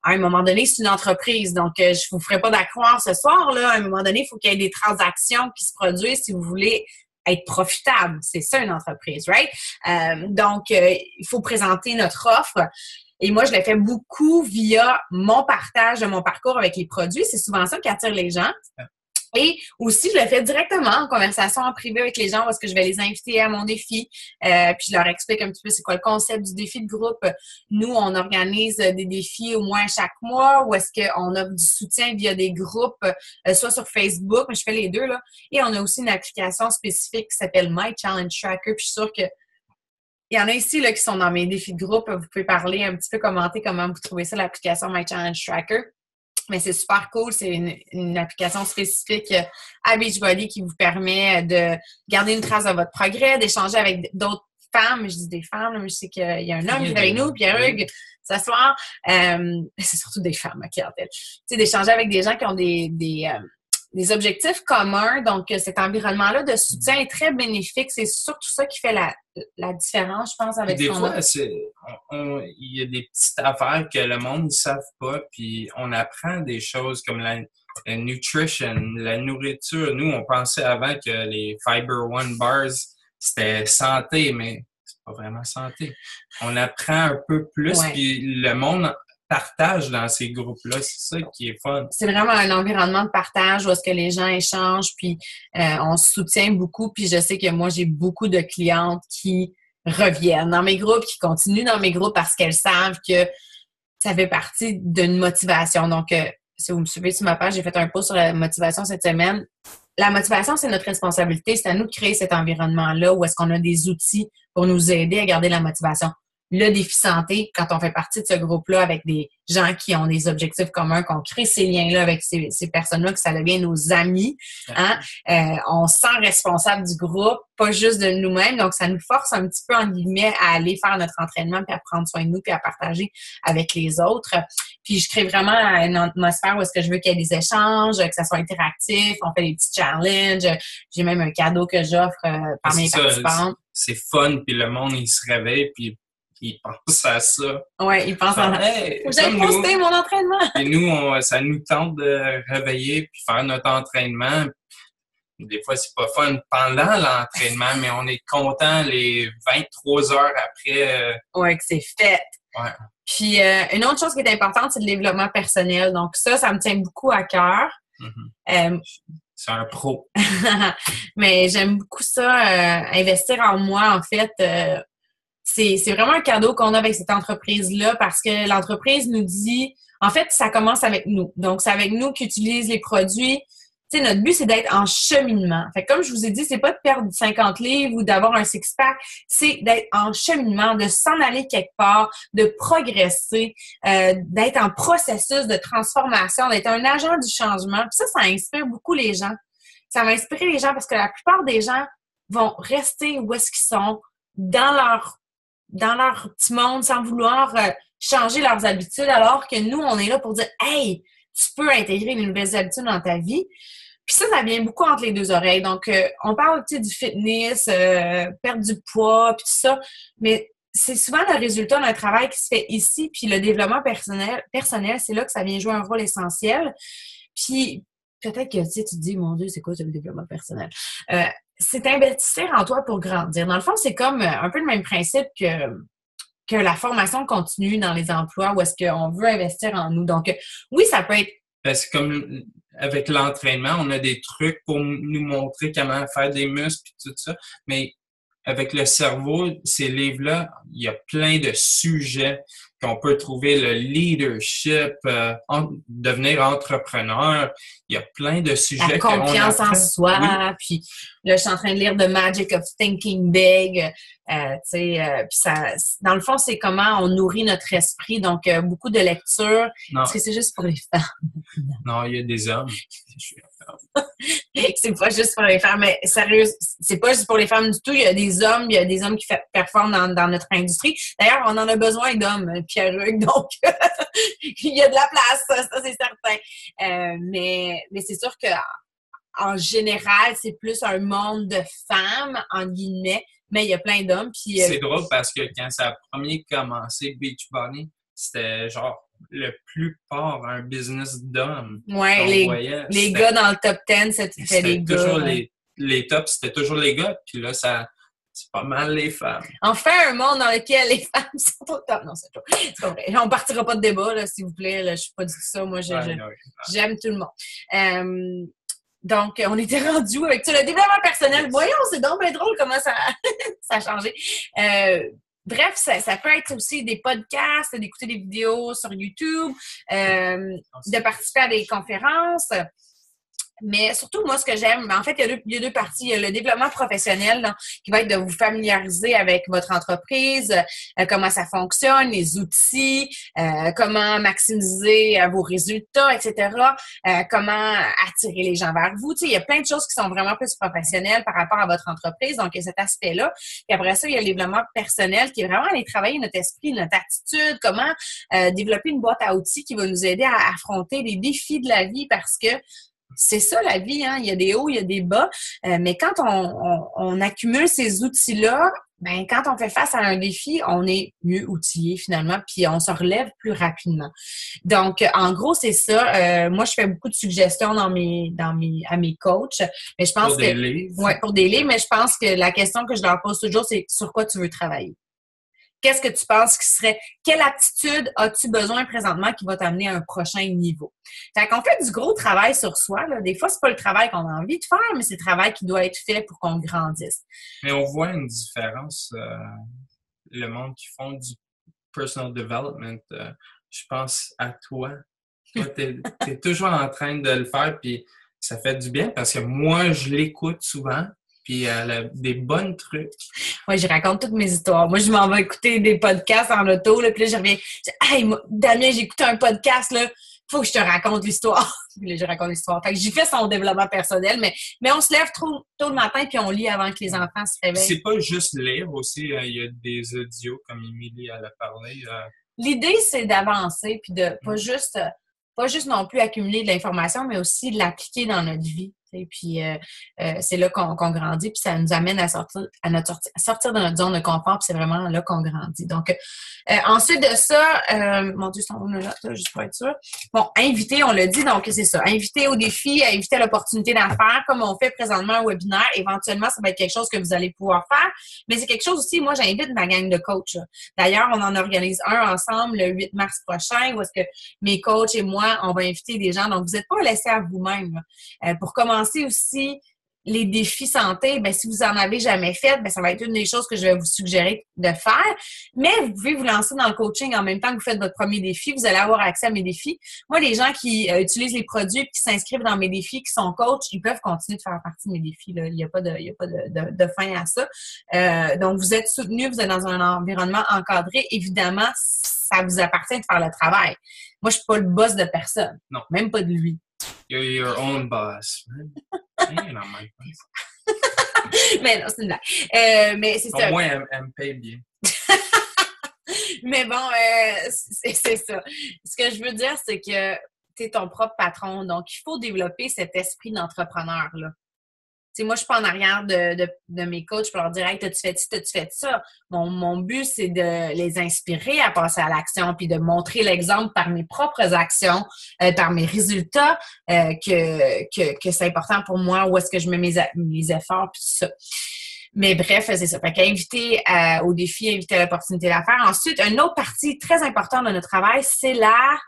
à un moment donné, c'est une entreprise. Donc, je vous ferai pas d'accroire ce soir, là. À un moment donné, il faut qu'il y ait des transactions qui se produisent si vous voulez être profitable. C'est ça, une entreprise, right? Donc, il faut présenter notre offre. Et moi, je l'ai fait beaucoup via mon partage de mon parcours avec les produits. C'est souvent ça qui attire les gens. Et aussi, je le fais directement en conversation en privé avec les gens parce que je vais les inviter à mon défi. Puis je leur explique un petit peu c'est quoi le concept du défi de groupe. Nous, on organise des défis au moins chaque mois où est-ce qu'on offre du soutien via des groupes, soit sur Facebook, mais je fais les deux, là. Et on a aussi une application spécifique qui s'appelle My Challenge Tracker. Puis je suis sûre que il y en a ici là, qui sont dans mes défis de groupe. Vous pouvez parler un petit peu, commenter comment vous trouvez ça, l'application My Challenge Tracker. Mais c'est super cool. C'est une application spécifique à Beachbody qui vous permet de garder une trace de votre progrès, d'échanger avec d'autres femmes. Je dis des femmes, là, mais je sais qu'il y a un homme qui est avec nous, Pierre-Hugues, ce soir. C'est surtout des femmes, OK, en tête. Tu sais, d'échanger avec des gens qui ont des objectifs communs. Donc, cet environnement-là de soutien est très bénéfique. C'est surtout ça qui fait la différence, je pense, avec des ce qu'on fois, a. il y a des petites affaires que le monde ne savent pas, puis on apprend des choses comme la nutrition, la nourriture. Nous, on pensait avant que les Fiber One Bars, c'était santé, mais c'est pas vraiment santé. On apprend un peu plus, Ouais. puis le monde partage dans ces groupes-là. C'est ça qui est fun. C'est vraiment un environnement de partage où est-ce que les gens échangent, puis on se soutient beaucoup. Puis je sais que moi, j'ai beaucoup de clientes qui reviennent dans mes groupes, qui continuent dans mes groupes parce qu'elles savent que ça fait partie d'une motivation. Donc, si vous me suivez sur ma page, j'ai fait un post sur la motivation cette semaine. La motivation, c'est notre responsabilité. C'est à nous de créer cet environnement-là où est-ce qu'on a des outils pour nous aider à garder la motivation. Le défi santé, quand on fait partie de ce groupe-là avec des gens qui ont des objectifs communs, qu'on crée ces liens-là avec ces personnes-là, que ça devient nos amis, hein? On se sent responsable du groupe, pas juste de nous-mêmes. Donc, ça nous force un petit peu, en guillemets, à aller faire notre entraînement, puis à prendre soin de nous, puis à partager avec les autres. Puis, je crée vraiment une atmosphère où est-ce que je veux qu'il y ait des échanges, que ça soit interactif. On fait des petits challenges. J'ai même un cadeau que j'offre par mes participantes. C'est fun, puis le monde, il se réveille, puis ils pensent à ça. Oui, ils pensent à hey, faut que j'aille poster mon entraînement. Et nous, ça nous tente de réveiller puis faire notre entraînement. Des fois, c'est pas fun pendant l'entraînement, mais on est content les 23 heures après. Oui, que c'est fait. Ouais. Puis, une autre chose qui est importante, c'est le développement personnel. Donc, ça me tient beaucoup à cœur. Mm-hmm. C'est un pro. Mais j'aime beaucoup ça, investir en moi, en fait. C'est vraiment un cadeau qu'on a avec cette entreprise-là parce que l'entreprise nous dit, en fait, ça commence avec nous. Donc, c'est avec nous qu'ils utilisent les produits. Tu sais, notre but, c'est d'être en cheminement. Fait que comme je vous ai dit, c'est pas de perdre 50 livres ou d'avoir un six-pack, c'est d'être en cheminement, de s'en aller quelque part, de progresser, d'être en processus de transformation, d'être un agent du changement. Puis ça inspire beaucoup les gens. Ça va inspirer les gens parce que la plupart des gens vont rester où est-ce qu'ils sont, dans leur petit monde, sans vouloir changer leurs habitudes, alors que nous, on est là pour dire « Hey, tu peux intégrer les nouvelles habitudes dans ta vie. » Puis ça vient beaucoup entre les deux oreilles. Donc, on parle, tu sais, du fitness, perdre du poids, puis tout ça, mais c'est souvent le résultat d'un travail qui se fait ici, puis le développement personnel, c'est là que ça vient jouer un rôle essentiel. Puis, peut-être que tu sais, tu te dis « Mon Dieu, c'est quoi le développement personnel? » C'est investir en toi pour grandir. Dans le fond, c'est comme un peu le même principe que la formation continue dans les emplois où est-ce qu'on veut investir en nous. Donc, oui, ça peut être... Parce que comme avec l'entraînement, on a des trucs pour nous montrer comment faire des muscles et tout ça, mais avec le cerveau, ces livres-là, il y a plein de sujets qu'on peut trouver, le leadership, devenir entrepreneur. Il y a plein de sujets. La confiance en soi. Oui. Puis là, je suis en train de lire The Magic of Thinking Big. Puis ça, dans le fond, c'est comment on nourrit notre esprit. Donc, beaucoup de lectures. Est-ce que c'est juste pour les femmes? Non, il y a des hommes. C'est pas juste pour les femmes, mais sérieux, c'est pas juste pour les femmes du tout. Il y a des hommes qui performent dans notre industrie. D'ailleurs, on en a besoin d'hommes, Pierre-Hugues, donc il y a de la place, ça c'est certain. Mais c'est sûr que en général, c'est plus un monde de femmes, en guillemets, mais il y a plein d'hommes. Puis, c'est drôle parce que quand ça a premier commencé, Beachbody, c'était genre le plupart un business d'hommes. Oui, les gars dans le top 10, c'était les gars. Toujours les tops, c'était toujours les gars. Puis là, c'est pas mal les femmes. Enfin, un monde dans lequel les femmes sont au top. Non, c'est pas vrai. On partira pas de débat, là, s'il vous plaît. Là, je suis pas du tout ça. Moi, j'aime tout le monde. Donc, on était rendu avec ça. Le développement personnel, voyons, c'est donc bien drôle comment ça, ça a changé. Bref, ça peut être aussi des podcasts, d'écouter des vidéos sur YouTube, de participer à des conférences. Mais surtout, moi, ce que j'aime, en fait, il y a deux parties. Il y a le développement professionnel là, qui va être de vous familiariser avec votre entreprise, comment ça fonctionne, les outils, comment maximiser vos résultats, etc., comment attirer les gens vers vous. Tu sais, il y a plein de choses qui sont vraiment plus professionnelles par rapport à votre entreprise. Donc, il y a cet aspect-là. Puis après ça, il y a le développement personnel qui est vraiment aller travailler notre esprit, notre attitude, comment développer une boîte à outils qui va nous aider à affronter les défis de la vie parce que c'est ça la vie, hein? Il y a des hauts, il y a des bas. Mais quand on accumule ces outils-là, ben quand on fait face à un défi, on est mieux outillé finalement, puis on se relève plus rapidement. Donc, en gros, c'est ça. Moi, je fais beaucoup de suggestions à mes coachs. Mais je pense pour des livres. Ouais, pour des livres, mais je pense que la question que je leur pose toujours, c'est sur quoi tu veux travailler? Qu'est-ce que tu penses qui serait, quelle aptitude as-tu besoin présentement qui va t'amener à un prochain niveau? Fait qu'on fait du gros travail sur soi, là. Des fois, c'est pas le travail qu'on a envie de faire, mais c'est le travail qui doit être fait pour qu'on grandisse. Mais on voit une différence, le monde qui font du personal development. Je pense à toi. Toi, t'es toujours en train de le faire, puis ça fait du bien parce que moi, je l'écoute souvent. Puis elle a des bonnes trucs. Oui, je raconte toutes mes histoires. Moi, je m'en vais écouter des podcasts en auto, là, puis là, je reviens. Hey, Damien, j'ai écouté un podcast, là. Faut que je te raconte l'histoire. Puis là, je raconte l'histoire. Fait que j'ai fait son développement personnel, mais on se lève trop tôt le matin puis on lit avant que les enfants se réveillent. C'est pas juste lire aussi. Il y a des audios, comme Émilie elle a parlé. L'idée, c'est d'avancer puis de pas juste non plus accumuler de l'information, mais aussi de l'appliquer dans notre vie. Puis c'est là qu'on grandit, puis ça nous amène à sortir de notre zone de confort, puis c'est vraiment là qu'on grandit. Donc, ensuite de ça, mon Dieu, son là, juste pour être sûr. Bon, inviter, on l'a dit, donc c'est ça. Inviter au défi, inviter à l'opportunité d'affaires, comme on fait présentement un webinaire. Éventuellement, ça va être quelque chose que vous allez pouvoir faire, mais c'est quelque chose aussi, moi, j'invite ma gang de coachs. D'ailleurs, on en organise un ensemble le 8 mars prochain, où est-ce que mes coachs et moi, on va inviter des gens. Donc, vous n'êtes pas laissés à vous-même. Pour commencer aussi les défis santé, ben si vous en avez jamais fait, ben ça va être une des choses que je vais vous suggérer de faire. Mais vous pouvez vous lancer dans le coaching en même temps que vous faites votre premier défi. Vous allez avoir accès à mes défis. Moi, les gens qui utilisent les produits et qui s'inscrivent dans mes défis, qui sont coachs, ils peuvent continuer de faire partie de mes défis. Là. Il n'y a pas de fin à ça. Donc, vous êtes soutenus, vous êtes dans un environnement encadré. Évidemment, ça vous appartient de faire le travail. Moi, je suis pas le boss de personne. Non. Même pas de lui. You're your own boss. You're not my boss. Mais non, c'est une blague. Mais c'est ça. Au moins, elle me paye bien. Mais bon, c'est ça. Ce que je veux dire, c'est que tu es ton propre patron. Donc, il faut développer cet esprit d'entrepreneur-là. Tu sais, moi, je suis pas en arrière de mes coachs pour leur dire « Hey, t'as-tu fait ci, t'as-tu fait ça? » Mon but, c'est de les inspirer à passer à l'action puis de montrer l'exemple par mes propres actions, par mes résultats, que c'est important pour moi, où est-ce que je mets mes efforts puis tout ça. Mais bref, c'est ça. Fait qu'inviter au défi, inviter à l'opportunité d'affaires. Ensuite, une autre partie très importante de notre travail, c'est la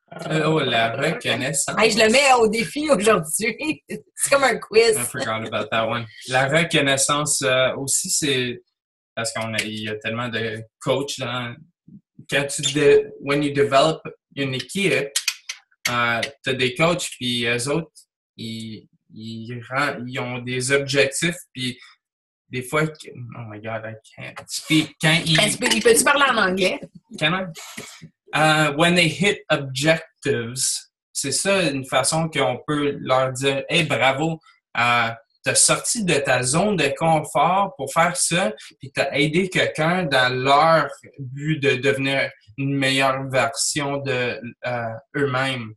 reconnaissance. Hey, je le mets au défi aujourd'hui. C'est comme un quiz. I forgot about that one. La reconnaissance aussi, c'est parce il y a tellement de coachs dans. When you develop une équipe, t'as des coachs, puis eux autres, ils ont des objectifs, puis des fois, oh my God, I can't speak. Peux-tu parler en anglais? Can I? When they hit objectives, c'est ça une façon qu'on peut leur dire « Hey, bravo, t'as sorti de ta zone de confort pour faire ça, puis t'as aidé quelqu'un dans leur but de devenir une meilleure version de eux-mêmes. »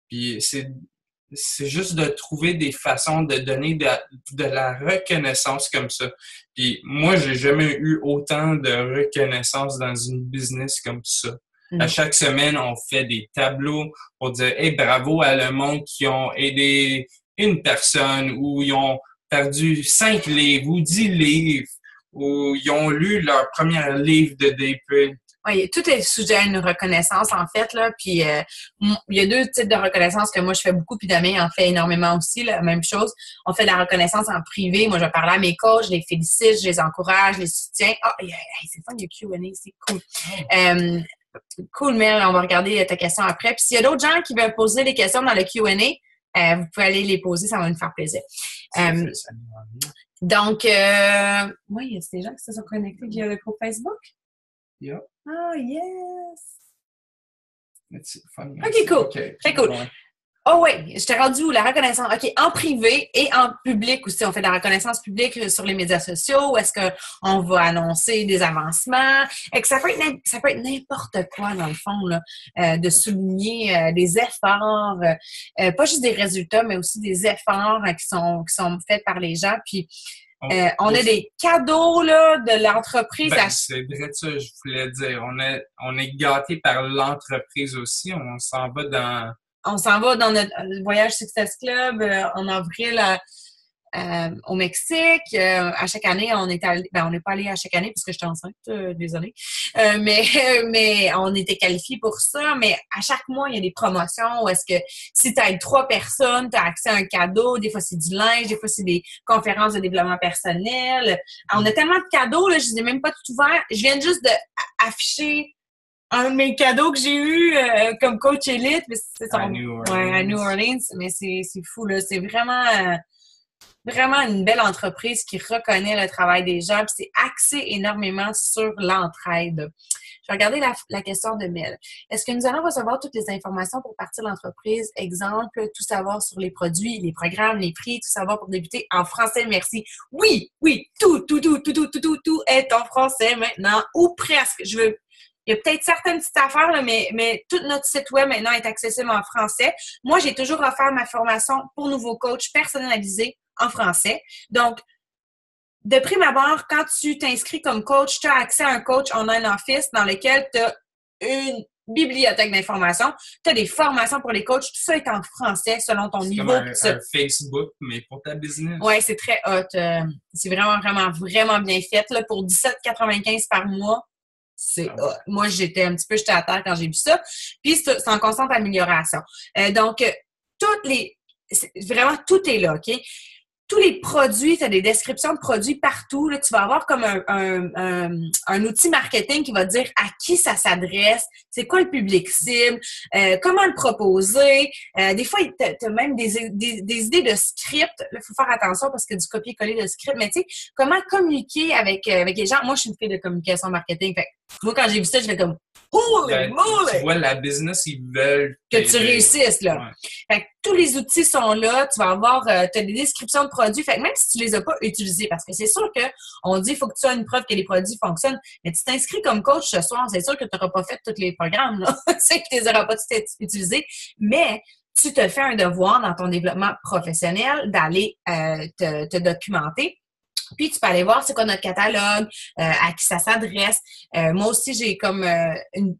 Puis c'est juste de trouver des façons de donner de la reconnaissance comme ça. Puis moi, j'ai jamais eu autant de reconnaissance dans une business comme ça. À chaque semaine, on fait des tableaux pour dire « Hey, bravo à le monde qui ont aidé une personne ou ils ont perdu 5 livres ou 10 livres ou ils ont lu leur premier livre de David Oui, tout est sujet à une reconnaissance, en fait, là. Puis, il y a 2 types de reconnaissance que moi, je fais beaucoup, puis Damien en fait énormément aussi, la même chose. On fait de la reconnaissance en privé. Moi, je vais parler à mes coachs, je les félicite, je les encourage, je les soutiens. Ah, c'est fun, il y a Q&A, c'est cool. Cool, Mel, on va regarder ta question après. Puis, s'il y a d'autres gens qui veulent poser des questions dans le Q&A, vous pouvez aller les poser, ça va nous faire plaisir. Donc, oui, il y a des gens qui se sont connectés via le groupe Facebook. Yeah. Oh, yes! Funny. OK, cool. Okay. Très cool. Oh oui, je t'ai rendu où? La reconnaissance. OK, en privé et en public aussi. On fait de la reconnaissance publique sur les médias sociaux. Où est-ce qu'on va annoncer des avancements? Et que ça peut être n'importe quoi, dans le fond, là, de souligner des efforts, pas juste des résultats, mais aussi des efforts qui sont faits par les gens. Puis, on a des cadeaux là, de l'entreprise. C'est vrai ça, je voulais dire. On est gâtés par l'entreprise aussi. On s'en va dans notre voyage Success Club en avril au Mexique. À chaque année, on est allé, on n'est pas allé à chaque année parce que j'étais enceinte, désolée. Mais on était qualifiés pour ça. Mais à chaque mois, il y a des promotions où est-ce que si tu aides 3 personnes, tu as accès à un cadeau. Des fois, c'est du linge, des fois, c'est des conférences de développement personnel. On a tellement de cadeaux, là, je ne les ai même pas tout ouvert. Je viens juste d'afficher un de mes cadeaux que j'ai eu comme coach élite. À New Orleans. À New Orleans. Mais c'est fou, là. C'est vraiment une belle entreprise qui reconnaît le travail des gens, puis c'est axé énormément sur l'entraide. Je vais regarder la question de Mel. Est-ce que nous allons recevoir toutes les informations pour partir de l'entreprise? Exemple, tout savoir sur les produits, les programmes, les prix, tout savoir pour débuter en français, merci. Oui, tout est en français maintenant, ou presque. Il y a peut-être certaines petites affaires, là, mais tout notre site web maintenant est accessible en français. Moi, j'ai toujours offert ma formation pour nouveaux coachs personnalisée en français. Donc, de prime abord, quand tu t'inscris comme coach, tu as accès à un coach online office dans lequel tu as une bibliothèque d'informations. Tu as des formations pour les coachs. Tout ça est en français selon ton niveau. C'est comme un Facebook, mais pour ta business. Oui, c'est très hot. C'est vraiment bien fait. Là, pour 17,95 par mois, c'est hot. Moi, j'étais un petit peu jetée à terre quand j'ai vu ça. Puis, c'est en constante amélioration. Donc, vraiment, tout est là, OK? Tous les produits, tu as des descriptions de produits partout. Là, tu vas avoir comme un outil marketing qui va te dire à qui ça s'adresse, c'est quoi le public cible, comment le proposer. Des fois, tu as même des idées de script. Il faut faire attention parce que du copier-coller de script. Mais tu sais, comment communiquer avec les gens. Moi, je suis une fille de communication marketing. Fait, moi, quand j'ai vu ça, je fais comme holy moly! Tu vois, la business, ils veulent que tu réussisses, là. Ouais. Fait que tous les outils sont là. Tu vas avoir, t'as des descriptions de produits. Fait que même si tu les as pas utilisés, parce que c'est sûr qu'on dit, il faut que tu aies une preuve que les produits fonctionnent. Mais tu t'inscris comme coach ce soir, c'est sûr que tu n'auras pas fait tous les programmes, là. C'est que tu les auras pas tous utilisés. Mais tu te fais un devoir dans ton développement professionnel d'aller te documenter. Puis, tu peux aller voir c'est quoi notre catalogue, à qui ça s'adresse. Moi aussi, j'ai comme une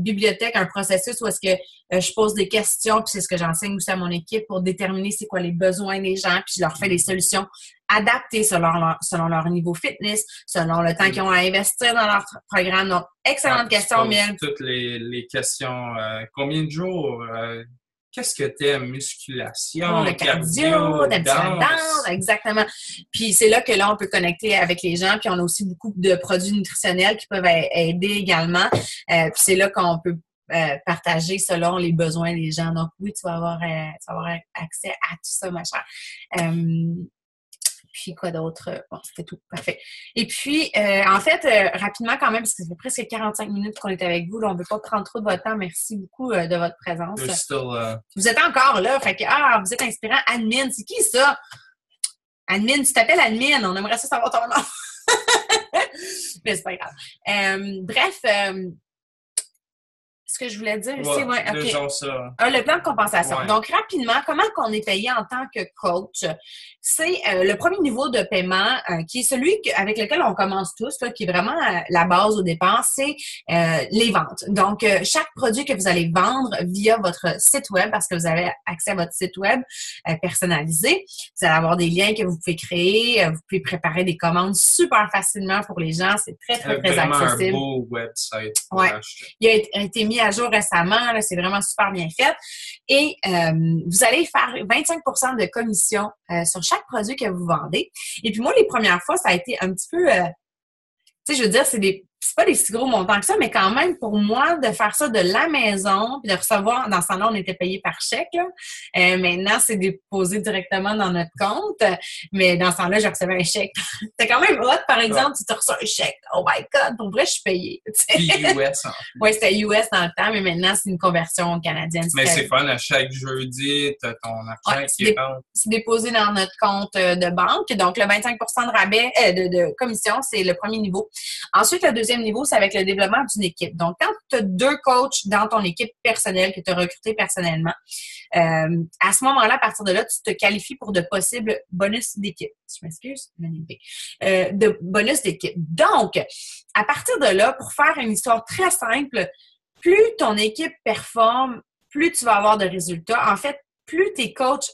bibliothèque, un processus où est-ce que je pose des questions, puis c'est ce que j'enseigne aussi à mon équipe pour déterminer c'est quoi les besoins des gens, puis je leur fais des solutions adaptées selon leur niveau fitness, selon le temps qu'ils ont à investir dans leur programme. Donc, excellente question, Miel. Toutes les questions. Combien de jours? Qu'est-ce que t'aimes? Musculation, le cardio, danse, exactement. Puis c'est là on peut connecter avec les gens. Puis on a aussi beaucoup de produits nutritionnels qui peuvent aider également. Puis c'est là qu'on peut partager selon les besoins des gens. Donc oui, tu vas avoir accès à tout ça, ma chère. Puis quoi d'autre? Bon, c'était tout. Parfait. Et puis, en fait, rapidement quand même, parce que ça fait presque 45 minutes qu'on est avec vous. Là, on ne veut pas prendre trop de votre temps. Merci beaucoup de votre présence. Vous êtes encore là. Fait que, vous êtes inspirant. Admin, c'est qui ça? Admin, tu t'appelles Admin. On aimerait ça savoir ton nom. Mais c'est pas grave. Bref, ce que je voulais dire ici. Ouais, Ouais, OK. déjà ça. Le plan de compensation. Ouais. Donc, rapidement, comment qu'on est payé en tant que coach? C'est le premier niveau de paiement qui est celui avec lequel on commence tous, là, qui est vraiment la base au départ, c'est les ventes. Donc, chaque produit que vous allez vendre via votre site web, parce que vous avez accès à votre site web personnalisé, vous allez avoir des liens que vous pouvez créer, vous pouvez préparer des commandes super facilement pour les gens. C'est très, très, très vraiment accessible. Un beau website pour ouais. acheter. Il a été mis à jour récemment, là, c'est vraiment super bien fait. Et vous allez faire 25% de commission sur chaque produit que vous vendez. Et puis moi, les premières fois, ça a été un petit peu... tu sais, je veux dire, c'est pas des si gros montants que ça, mais quand même, pour moi, de faire ça de la maison, puis de recevoir, dans ce temps-là, on était payé par chèque, là. Maintenant, c'est déposé directement dans notre compte, mais dans ce temps-là, je recevais un chèque. C'était quand même hot, par exemple, tu te reçois un chèque. Oh my God, pour vrai, je suis payée. Puis US, en fait. Oui, c'était US dans le temps, mais maintenant, c'est une conversion canadienne. Mais c'est fun, à chaque jeudi, t'as ton argent qui rentre. C'est déposé dans notre compte de banque. Donc, le 25% de rabais, de commission, c'est le premier niveau. Ensuite, le deuxième niveau, c'est avec le développement d'une équipe. Donc, quand tu as 2 coachs dans ton équipe personnelle que tu as recruté personnellement, à ce moment-là, à partir de là, tu te qualifies pour de possibles bonus d'équipe. Je m'excuse, de bonus d'équipe. Donc, à partir de là, pour faire une histoire très simple, plus ton équipe performe, plus tu vas avoir de résultats. En fait, plus tes coachs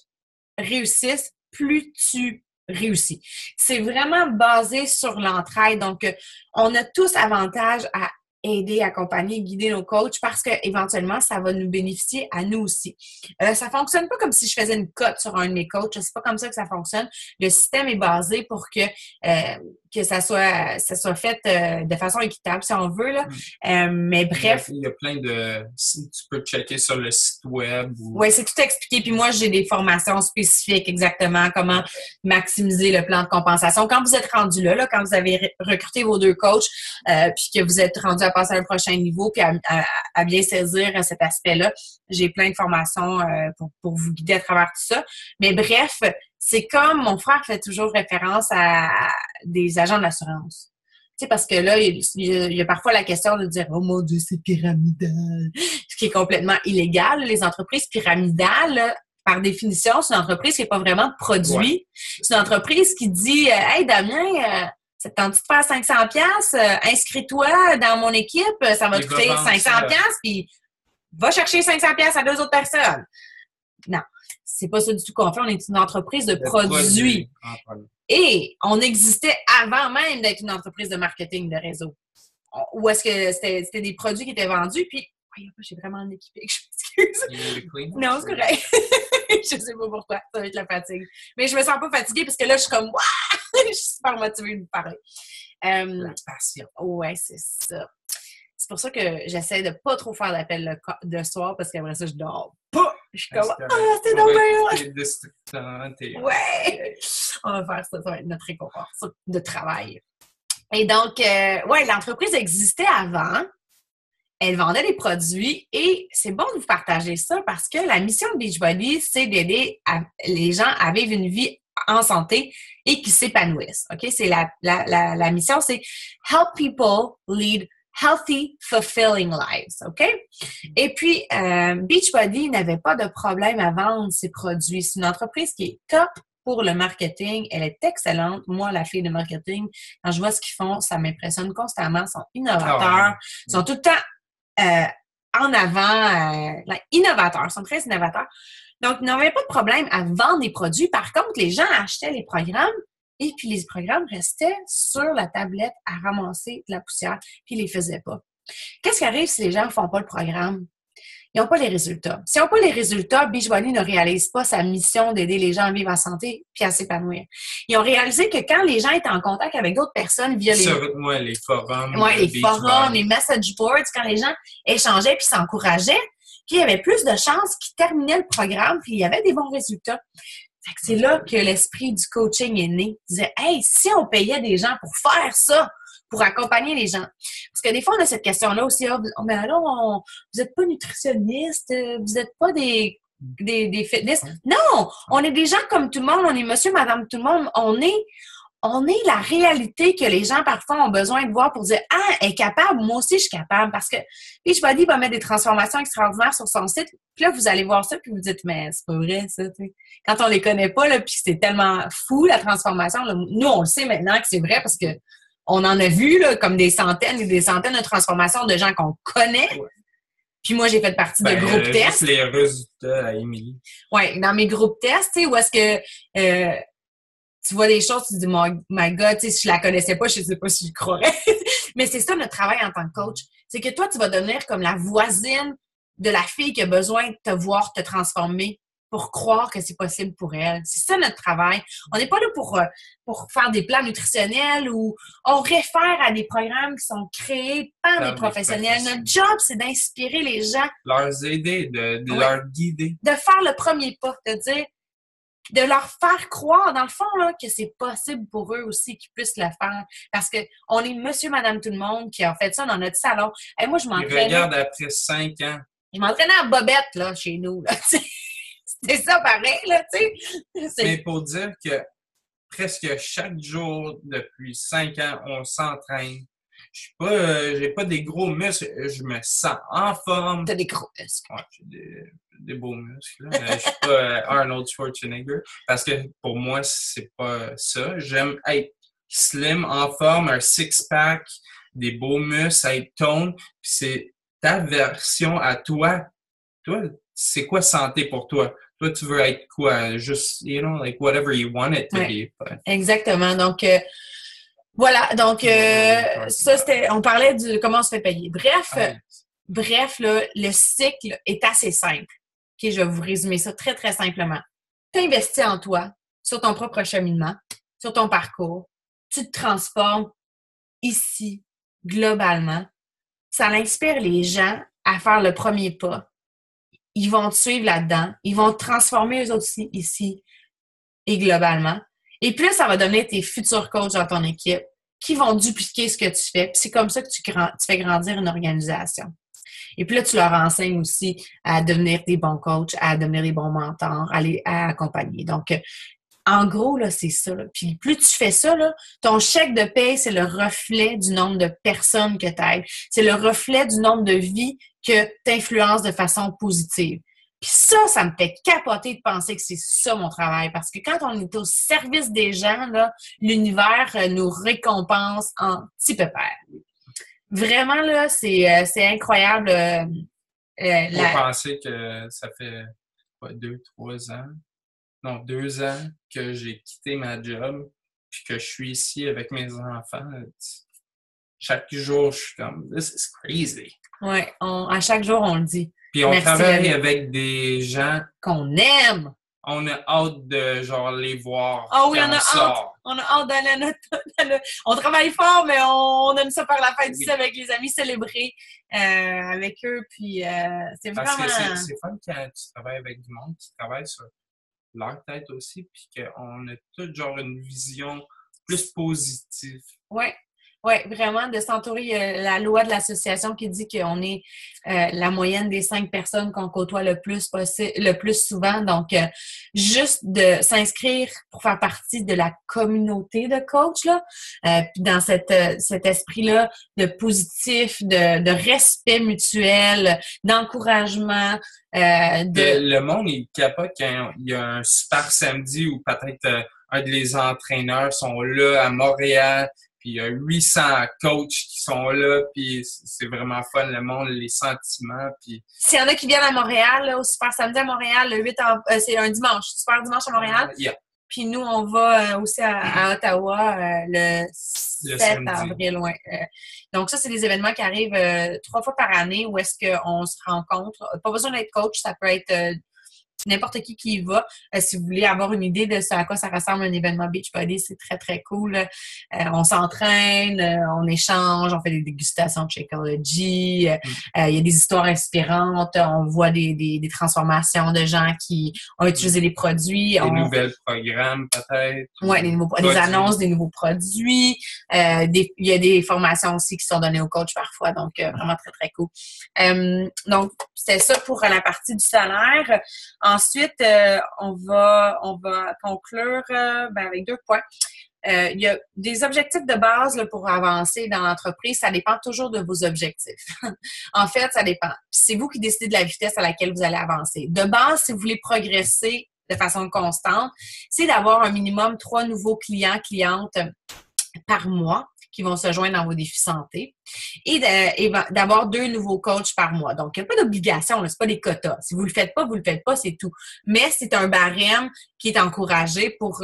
réussissent, plus tu réussis. C'est vraiment basé sur l'entraide. Donc, on a tous avantage à aider, accompagner, guider nos coachs parce que éventuellement ça va nous bénéficier à nous aussi. Ça fonctionne pas comme si je faisais une cote sur un de mes coachs. C'est pas comme ça que ça fonctionne. Le système est basé pour que ça soit fait de façon équitable, si on veut, là. Mais bref. Il y a plein de... Si tu peux checker sur le site web. Oui, c'est tout expliqué. Puis moi, j'ai des formations spécifiques exactement comment maximiser le plan de compensation. Quand vous êtes rendu là, quand vous avez recruté vos 2 coachs, puis que vous êtes rendu à passer à un prochain niveau, puis à bien saisir cet aspect-là, j'ai plein de formations pour vous guider à travers tout ça. Mais bref, c'est comme mon frère fait toujours référence à des agents d'assurance. Tu sais, parce que là, il y a parfois la question de dire « Oh mon Dieu, c'est pyramidal », ce qui est complètement illégal. Les entreprises pyramidales, là, par définition, c'est une entreprise qui n'a pas vraiment de produit. Ouais. C'est une entreprise qui dit « Hey, Damien, ça te tente de faire 500$? Inscris-toi dans mon équipe, ça va te coûter 500$, puis va chercher 500$ à 2 autres personnes. » Non, c'est pas ça du tout qu'on fait. On est une entreprise de produits. Et on existait avant même d'être une entreprise de marketing de réseau. Où est-ce que c'était des produits qui étaient vendus, puis j'ai vraiment un équipé, je m'excuse. Non, c'est correct. Je sais pas pourquoi, ça va être la fatigue. Mais je me sens pas fatiguée parce que là, je suis comme waouh, je suis super motivée de vous parler. La passion. Ouais, c'est ça. C'est pour ça que j'essaie de pas trop faire d'appel de soir parce qu'après ça, je dors pas. Je suis comme c'était dommage. Ouais. On va faire ça, ça va être notre réconfort de travail. Et donc, l'entreprise existait avant. Elle vendait des produits et c'est bon de vous partager ça parce que la mission de Beachbody, c'est d'aider les gens à vivre une vie en santé et qui s'épanouissent. OK? C'est la mission, c'est « Help people lead healthy, fulfilling lives ». OK? Et puis, Beachbody n'avait pas de problème à vendre ses produits. C'est une entreprise qui est top pour le marketing. Elle est excellente. Moi, la fille de marketing, quand je vois ce qu'ils font, ça m'impressionne constamment. Ils sont innovateurs. Ils sont tout le temps en avant, innovateurs. Ils sont très innovateurs. Donc, ils n'avaient pas de problème à vendre des produits. Par contre, les gens achetaient les programmes et puis les programmes restaient sur la tablette à ramasser de la poussière puis ils ne les faisaient pas. Qu'est-ce qui arrive si les gens ne font pas le programme? Ils n'ont pas les résultats. S'ils n'ont pas les résultats, Beachbody ne réalise pas sa mission d'aider les gens à vivre en santé puis à s'épanouir. Ils ont réalisé que quand les gens étaient en contact avec d'autres personnes via les forums, les forums, les message boards, quand les gens échangeaient puis s'encourageaient, qu'il y avait plus de chances qu'ils terminaient le programme puis il y avait des bons résultats. Fait que c'est là que l'esprit du coaching est né. Ils disaient, hey, si on payait des gens pour faire ça, pour accompagner les gens. Parce que des fois, on a cette question-là aussi. Mais alors, vous n'êtes pas nutritionniste, vous n'êtes pas des fitness. Non! On est des gens comme tout le monde, on est monsieur, madame, tout le monde. on est la réalité que les gens, parfois, ont besoin de voir pour dire « Ah, elle est capable, moi aussi, je suis capable. » Parce que Beachbody va mettre des transformations extraordinaires sur son site. Puis là, vous allez voir ça, puis vous dites « Mais c'est pas vrai, ça, tu sais. » Quand on les connaît pas, là, puis c'est tellement fou, la transformation. Là, nous, on le sait maintenant que c'est vrai parce que on en a vu, là, comme des centaines et des centaines de transformations de gens qu'on connaît. Ouais. Puis moi, j'ai fait partie de groupes tests. Juste les résultats à Émilie. Oui, dans mes groupes tests, tu sais, où est-ce que tu vois des choses, tu te dis, my God, tu sais, si je la connaissais pas, je sais pas si je croirais. Mais c'est ça notre travail en tant que coach. C'est que toi, tu vas devenir comme la voisine de la fille qui a besoin de te voir te transformer pour croire que c'est possible pour elle. C'est ça notre travail. On n'est pas là pour faire des plans nutritionnels ou on réfère à des programmes qui sont créés par des professionnels. Notre job, c'est d'inspirer les gens. Leur aider, de leur guider. De faire le premier pas, de dire, de leur faire croire, dans le fond, là, que c'est possible pour eux aussi qu'ils puissent le faire. Parce que on est monsieur, madame, tout le monde qui a fait ça dans notre salon. Et moi, je m'entraînais. Regarde après 5 ans. Je m'entraînais en bobette, là, chez nous, là, c'était ça pareil, là, tu sais. Mais pour dire que presque chaque jour, depuis 5 ans, on s'entraîne. J'ai pas des gros muscles, je me sens en forme. T'as des gros muscles. Ouais, j'ai des beaux muscles, là. Je suis pas Arnold Schwarzenegger. Parce que pour moi, c'est pas ça. J'aime être slim, en forme, un six-pack, des beaux muscles, être tone. Puis c'est ta version à toi. Toi, c'est quoi santé pour toi? Toi, tu veux être quoi? Juste, you know, like whatever you want it to be. Exactement. Donc, voilà. Donc, ça, c'était, on parlait de comment on se fait payer. Bref, là, le cycle est assez simple. OK, je vais vous résumer ça très, très simplement. Tu investis en toi, sur ton propre cheminement, sur ton parcours. Tu te transformes ici, globalement. Ça inspire les gens à faire le premier pas. Ils vont te suivre là-dedans. Ils vont te transformer eux aussi ici et globalement. Et plus, ça va donner tes futurs coachs dans ton équipe qui vont dupliquer ce que tu fais. Puis c'est comme ça que tu fais grandir une organisation. Et puis là, tu leur enseignes aussi à devenir des bons coachs, à devenir des bons mentors, à accompagner. Donc, en gros, là, c'est ça. Là. Puis plus tu fais ça, là, ton chèque de paie, c'est le reflet du nombre de personnes que tu aides. C'est le reflet du nombre de vies que tu influences de façon positive. Puis ça me fait capoter de penser que c'est ça mon travail. Parce que quand on est au service des gens, là, l'univers nous récompense en petit pépère. Vraiment, là, c'est incroyable. Faut penser que ça fait quoi, 2-3 ans? Non, 2 ans que j'ai quitté ma job puis que je suis ici avec mes enfants. Chaque jour, je suis comme « This is crazy ». Oui, à chaque jour, on le dit. Puis on travaille avec des gens qu'on aime. On a hâte de genre les voir. Ah oui, on a hâte. On a hâte d'aller on travaille fort, mais on aime ça faire la fête ici avec les amis, célébrer avec eux. Puis c'est vraiment... Parce que c'est fun quand tu travailles avec du monde qui travaille sur leur tête aussi, puis qu'on a tout genre une vision plus positive. Oui. Oui, vraiment, de s'entourer. La loi de l'association qui dit qu'on est la moyenne des 5 personnes qu'on côtoie le plus souvent. Donc, juste de s'inscrire pour faire partie de la communauté de coach, là, puis dans cet esprit-là de positif, de respect mutuel, d'encouragement. Le monde, il capote quand il y a un super samedi où peut-être un des entraîneurs sont là à Montréal. Puis il y a 800 coachs qui sont là, puis c'est vraiment fun, le monde, les sentiments. Puis s'il y en a qui viennent à Montréal, là, au Super Samedi à Montréal, c'est un dimanche, Super Dimanche à Montréal. Yeah. Puis nous, on va aussi à Ottawa le 7 avril. Ouais. Donc ça, c'est des événements qui arrivent 3 fois par année où est-ce qu'on se rencontre. Pas besoin d'être coach, ça peut être... n'importe qui y va. Si vous voulez avoir une idée de ce à quoi ça ressemble un événement Beachbody, c'est très, très cool. On s'entraîne, on échange, on fait des dégustations de Shakeology. Il y a des histoires inspirantes. On voit des transformations de gens qui ont utilisé les produits. Des nouvelles programmes, peut-être. Oui, des annonces, des nouveaux produits. Il y a des formations aussi qui sont données aux coachs parfois. Donc, vraiment très, très cool. Donc, c'était ça pour la partie du salaire. Ensuite, on va conclure avec 2 points. il y a des objectifs de base là, pour avancer dans l'entreprise. Ça dépend toujours de vos objectifs. En fait, ça dépend. Puis c'est vous qui décidez de la vitesse à laquelle vous allez avancer. De base, si vous voulez progresser de façon constante, c'est d'avoir un minimum 3 nouveaux clients, clientes par mois qui vont se joindre dans vos défis santé et d'avoir 2 nouveaux coachs par mois. Donc, il n'y a pas d'obligation, c'est pas des quotas. Si vous le faites pas, vous le faites pas, c'est tout. Mais c'est un barème qui est encouragé pour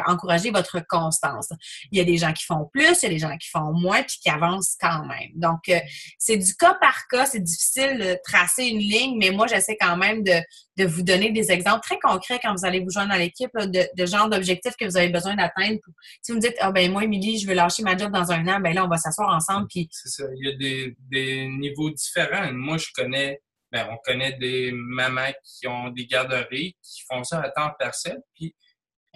encourager votre constance. Il y a des gens qui font plus, il y a des gens qui font moins, puis qui avancent quand même. Donc, c'est du cas par cas. C'est difficile de tracer une ligne, mais moi, j'essaie quand même de vous donner des exemples très concrets quand vous allez vous joindre à l'équipe là, de genre d'objectifs que vous avez besoin d'atteindre. Si vous me dites, ah ben moi, Émilie, je veux lâcher ma job dans 1 an, ben là, on va s'asseoir ensemble. Puis... C'est ça. Il y a des niveaux différents. Moi, on connaît des mamans qui ont des garderies, qui font ça à temps partiel, puis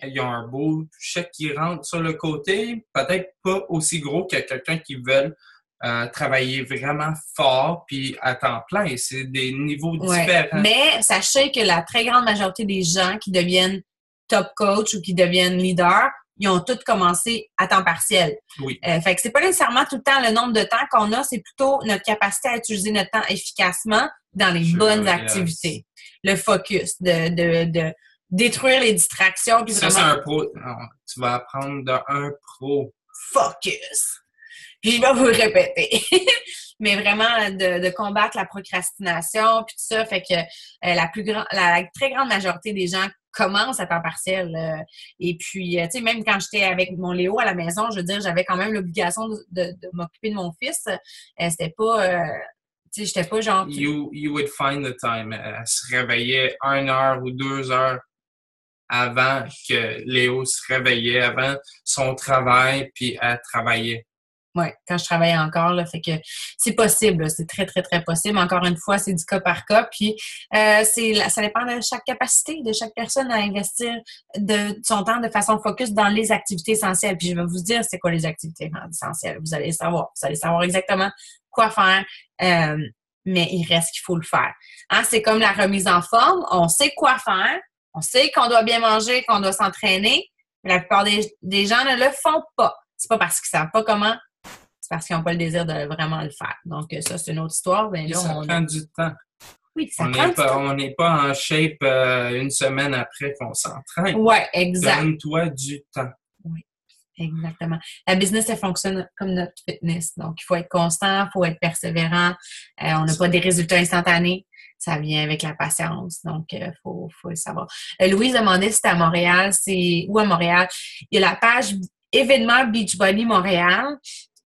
ils ont un beau chèque qui rentre sur le côté, peut-être pas aussi gros que quelqu'un qui veut travailler vraiment fort puis à temps plein. Et c'est des niveaux différents. Mais sachez que la très grande majorité des gens qui deviennent top coach ou qui deviennent leader, ils ont tous commencé à temps partiel. Oui. Fait que c'est pas nécessairement tout le temps le nombre de temps qu'on a, c'est plutôt notre capacité à utiliser notre temps efficacement dans les bonnes activités. Le focus, de détruire les distractions. Puis ça, vraiment... c'est un pro. Non, tu vas apprendre d'un pro. Focus. Puis je vais vous le répéter. Mais vraiment de combattre la procrastination puis tout ça. Fait que la très grande majorité des gens commencent à temps partiel. Et puis, tu sais, même quand j'étais avec mon Léo à la maison, je veux dire, j'avais quand même l'obligation de m'occuper de mon fils. C'était pas... tu sais, j'étais pas genre... You would find the time. Elle se réveillait 1 heure ou 2 heures avant que Léo se réveillait, avant son travail, puis elle travaillait. Oui, quand je travaillais encore, là, fait que c'est possible, là, c'est très, très, très possible. Encore une fois, c'est du cas par cas, puis ça dépend de chaque capacité, de chaque personne à investir de son temps de façon focus dans les activités essentielles. Puis je vais vous dire c'est quoi les activités essentielles. Vous allez savoir exactement quoi faire, mais il reste qu'il faut le faire. Hein, c'est comme la remise en forme, on sait quoi faire, on sait qu'on doit bien manger, qu'on doit s'entraîner, mais la plupart des gens ne le font pas. C'est pas parce qu'ils savent pas comment, c'est parce qu'ils n'ont pas le désir de vraiment le faire. Donc, ça, c'est une autre histoire. Bien, là, ça prend du temps. Oui, ça prend du temps. On n'est pas en shape 1 semaine après qu'on s'entraîne. Oui, exact. Donne-toi du temps. Oui, exactement. La business, elle fonctionne comme notre fitness. Donc, il faut être constant, il faut être persévérant. On n'a pas des résultats instantanés. Ça vient avec la patience. Donc, faut le savoir. Louise demandait si c'était à Montréal. C'est où à Montréal? Il y a la page événement Beachbody Montréal.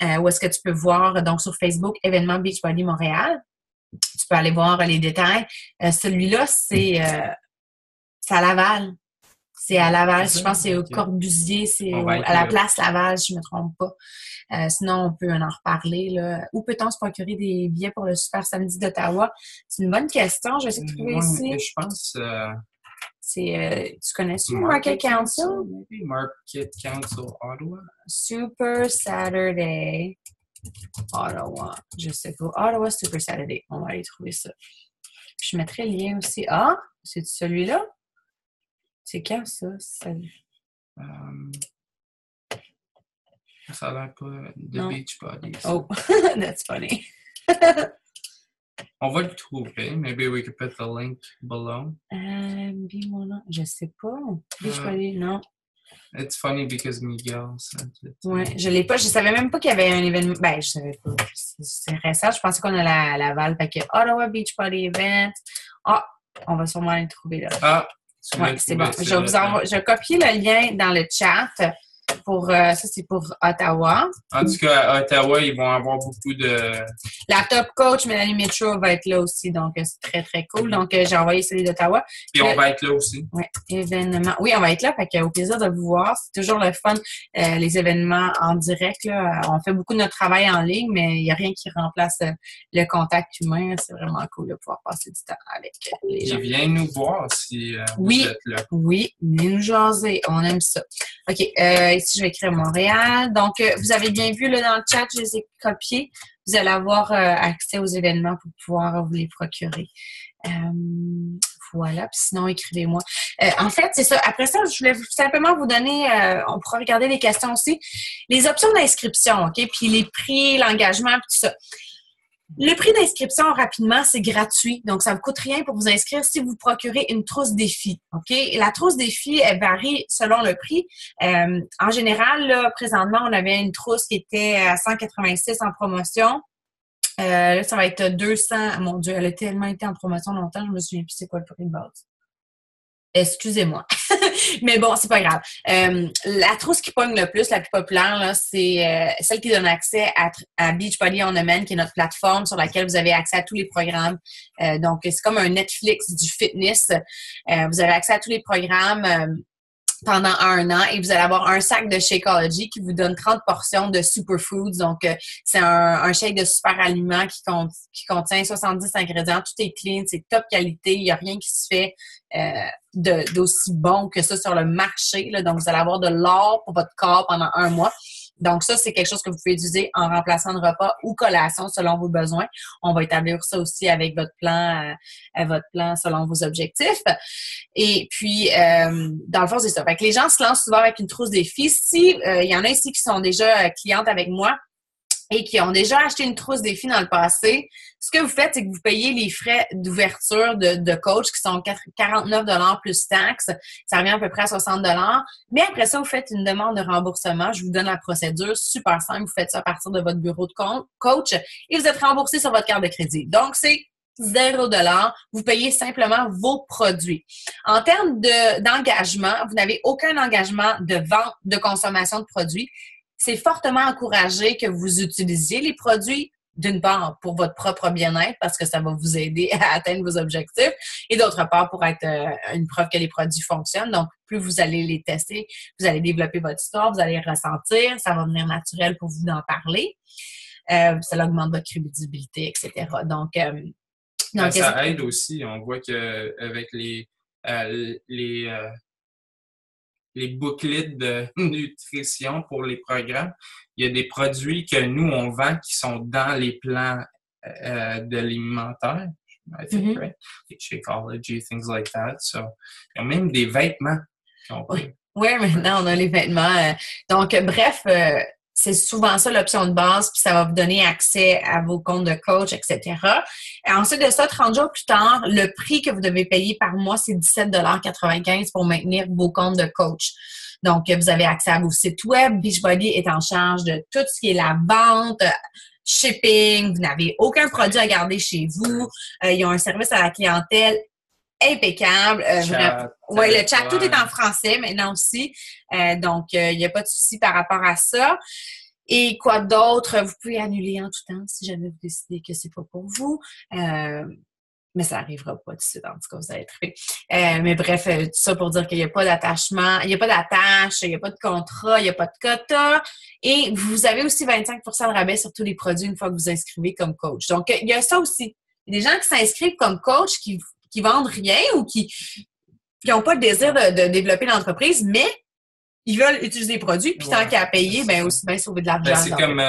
Où est-ce que tu peux voir, donc sur Facebook, événement Beachbody Montréal. Tu peux aller voir les détails. Celui-là, c'est à Laval. C'est à Laval. Je pense que c'est au Corbusier. C'est à la place Laval, si je ne me trompe pas. Sinon, on peut en reparler. Là. Où peut-on se procurer des billets pour le Super Samedi d'Ottawa? C'est une bonne question. Je vais essayer de trouver ici. Je pense... tu connais-tu Market Council? Maybe Market Council Ottawa. Super Saturday Ottawa. Je sais pas. Ottawa Super Saturday. On va aller trouver ça. Puis je mettrai le lien aussi. Ah, c'est celui-là? C'est quand ça? Ça a l'air pas de Beachbody. Oh, that's funny. On va le trouver. Maybe we could put the link below. Je sais pas. Beachbody, non. It's funny because Miguel sent it. Ouais, je l'ai pas. Je savais même pas qu'il y avait un événement. Ben, je savais pas. C'est récent. Je pensais qu'on allait à Laval. Fait que Ottawa Beachbody Event. Ah, on va sûrement le trouver là. Ah, ouais, c'est bon. Je vais copier le lien dans le chat. Ça, c'est pour Ottawa. En tout cas, à Ottawa, ils vont avoir beaucoup de... La top coach, Mélanie Mitchell, va être là aussi. Donc, c'est très, très cool. Donc, j'ai envoyé celui d'Ottawa. Et on va être là aussi. Oui, événement. Oui, on va être là. Fait qu'au plaisir de vous voir. C'est toujours le fun, les événements en direct. Là. On fait beaucoup de notre travail en ligne, mais il n'y a rien qui remplace le contact humain. C'est vraiment cool de pouvoir passer du temps avec les gens. Et viens nous voir si vous êtes là. Oui, venez nous jaser. On aime ça. OK. Ici, je vais écrire Montréal. Donc, vous avez bien vu là, dans le chat, je les ai copiés. Vous allez avoir accès aux événements pour pouvoir vous les procurer. Voilà, puis sinon, écrivez-moi. En fait, c'est ça. Après ça, je voulais simplement vous donner, on pourra regarder les questions aussi, les options d'inscription, OK? Puis les prix, l'engagement, puis tout ça. Le prix d'inscription, rapidement, c'est gratuit. Donc, ça ne vous coûte rien pour vous inscrire si vous procurez une trousse défi. OK? Et la trousse défi, elle varie selon le prix. En général, là, présentement, on avait une trousse qui était à 186 en promotion. Là, ça va être 200. Mon Dieu, elle a tellement été en promotion longtemps, je me souviens plus c'est quoi le prix de base. Excusez-moi. Mais bon, c'est pas grave. La trousse qui pogne le plus, la plus populaire, là, c'est celle qui donne accès à Beachbody On Demand, qui est notre plateforme sur laquelle vous avez accès à tous les programmes. Donc, c'est comme un Netflix du fitness. Vous avez accès à tous les programmes pendant 1 an et vous allez avoir un sac de Shakeology qui vous donne 30 portions de superfoods. Donc, c'est un shake de super aliments qui contient 70 ingrédients. Tout est clean, c'est top qualité. Il n'y a rien qui se fait d'aussi bon que ça sur le marché. Là. Donc, vous allez avoir de l'or pour votre corps pendant 1 mois. Donc, ça, c'est quelque chose que vous pouvez utiliser en remplaçant de repas ou collation selon vos besoins. On va établir ça aussi avec votre plan selon vos objectifs. Et puis, dans le fond, c'est ça. Fait que les gens se lancent souvent avec une trousse défi. Si il y en a ici qui sont déjà clientes avec moi et qui ont déjà acheté une trousse défi dans le passé, ce que vous faites, c'est que vous payez les frais d'ouverture de coach qui sont 49 $ plus taxes. Ça revient à peu près à 60 $. Mais après ça, vous faites une demande de remboursement. Je vous donne la procédure. Super simple. Vous faites ça à partir de votre bureau de coach et vous êtes remboursé sur votre carte de crédit. Donc, c'est 0 $. Vous payez simplement vos produits. En termes d'engagement, vous n'avez aucun engagement de vente, de consommation de produits. C'est fortement encouragé que vous utilisiez les produits, d'une part, pour votre propre bien-être, parce que ça va vous aider à atteindre vos objectifs, et d'autre part, pour être une preuve que les produits fonctionnent. Donc, plus vous allez les tester, vous allez développer votre histoire, vous allez ressentir, ça va venir naturel pour vous d'en parler. Ça augmente votre crédibilité, etc. Donc, ça aide aussi. On voit qu'avec les booklets de nutrition pour les programmes, il y a des produits que nous, on vend qui sont dans les plans de l'alimentaire. I think, right? Like Shakeology, things like that. So, il y a même des vêtements. Oui, maintenant, on a les vêtements. Donc, bref, c'est souvent ça l'option de base, puis ça va vous donner accès à vos comptes de coach, etc. Et ensuite de ça, 30 jours plus tard, le prix que vous devez payer par mois, c'est 17,95 $ pour maintenir vos comptes de coach. Donc, vous avez accès à vos sites web. Beachbody est en charge de tout ce qui est la vente, shipping. Vous n'avez aucun produit à garder chez vous. Ils ont un service à la clientèle impeccable. Le chat, tout est en français maintenant aussi. Donc, il n'y a pas de souci par rapport à ça. Et quoi d'autre? Vous pouvez annuler en tout temps si jamais vous décidez que c'est pas pour vous. Mais ça n'arrivera pas tout de suite, en tout cas, vous allez trouver. Mais bref, tout ça pour dire qu'il n'y a pas d'attachement, il n'y a pas d'attache, il n'y a pas de contrat, il n'y a pas de quota. Et vous avez aussi 25 % de rabais sur tous les produits une fois que vous inscrivez comme coach. Donc, il y a ça aussi. Il y a des gens qui s'inscrivent comme coach qui vendent rien ou qui n'ont pas le désir de développer l'entreprise, mais ils veulent utiliser les produits, puis tant qu'à payer, ben aussi bien sauver de l'argent. C'est comme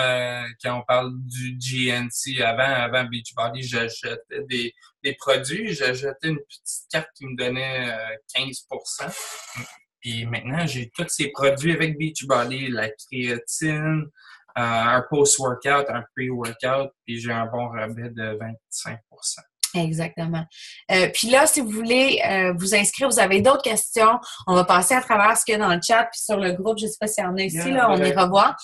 quand on parle du GNC. Avant Beachbody, j'achetais des produits, j'achetais une petite carte qui me donnait 15 %. Puis maintenant, j'ai tous ces produits avec Beachbody, la créatine, un post-workout, un pre-workout, puis j'ai un bon rabais de 25 %. Exactement. Puis là, si vous voulez vous inscrire, vous avez d'autres questions, on va passer à travers ce qu'il y a dans le chat puis sur le groupe. Je ne sais pas s'il y en a ici, là, on ira voir.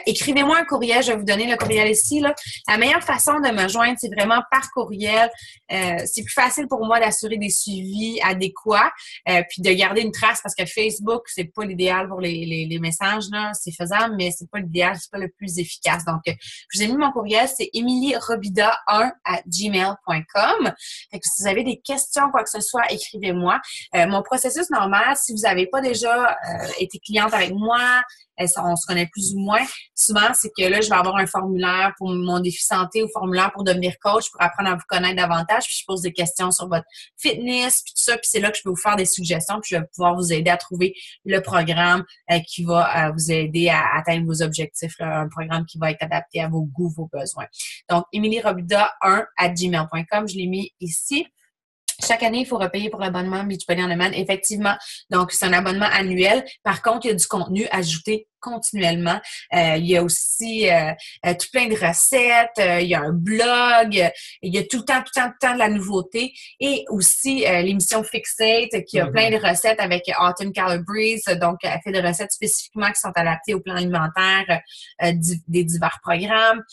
Écrivez-moi un courriel, je vais vous donner le courriel ici. Là. La meilleure façon de me joindre, c'est vraiment par courriel. C'est plus facile pour moi d'assurer des suivis adéquats puis de garder une trace parce que Facebook, c'est pas l'idéal pour les messages. Là. C'est faisable, mais c'est pas l'idéal, c'est pas le plus efficace. Donc, je vous ai mis mon courriel, c'est emilyrobida1@gmail.com. Fait que si vous avez des questions, quoi que ce soit, écrivez-moi. Mon processus normal, si vous n'avez pas déjà été cliente avec moi, on se connaît plus ou moins, souvent, c'est que là, je vais avoir un formulaire pour mon défi santé ou formulaire pour devenir coach, pour apprendre à vous connaître davantage, puis je pose des questions sur votre fitness, puis tout ça, puis c'est là que je peux vous faire des suggestions, puis je vais pouvoir vous aider à trouver le programme qui va vous aider à atteindre vos objectifs, là, un programme qui va être adapté à vos goûts, vos besoins. Donc, emilyrobida1@gmail.com, je l'ai mis ici. Chaque année, il faut repayer pour l'abonnement Beachbody On Demand. Effectivement, donc c'est un abonnement annuel. Par contre, il y a du contenu ajouté continuellement. Il y a aussi tout plein de recettes. Il y a un blog. Il y a tout le temps de la nouveauté. Et aussi l'émission Fixate qui a plein de recettes avec Autumn Calabrese. Donc, elle fait des recettes spécifiquement qui sont adaptées au plan alimentaire des divers programmes.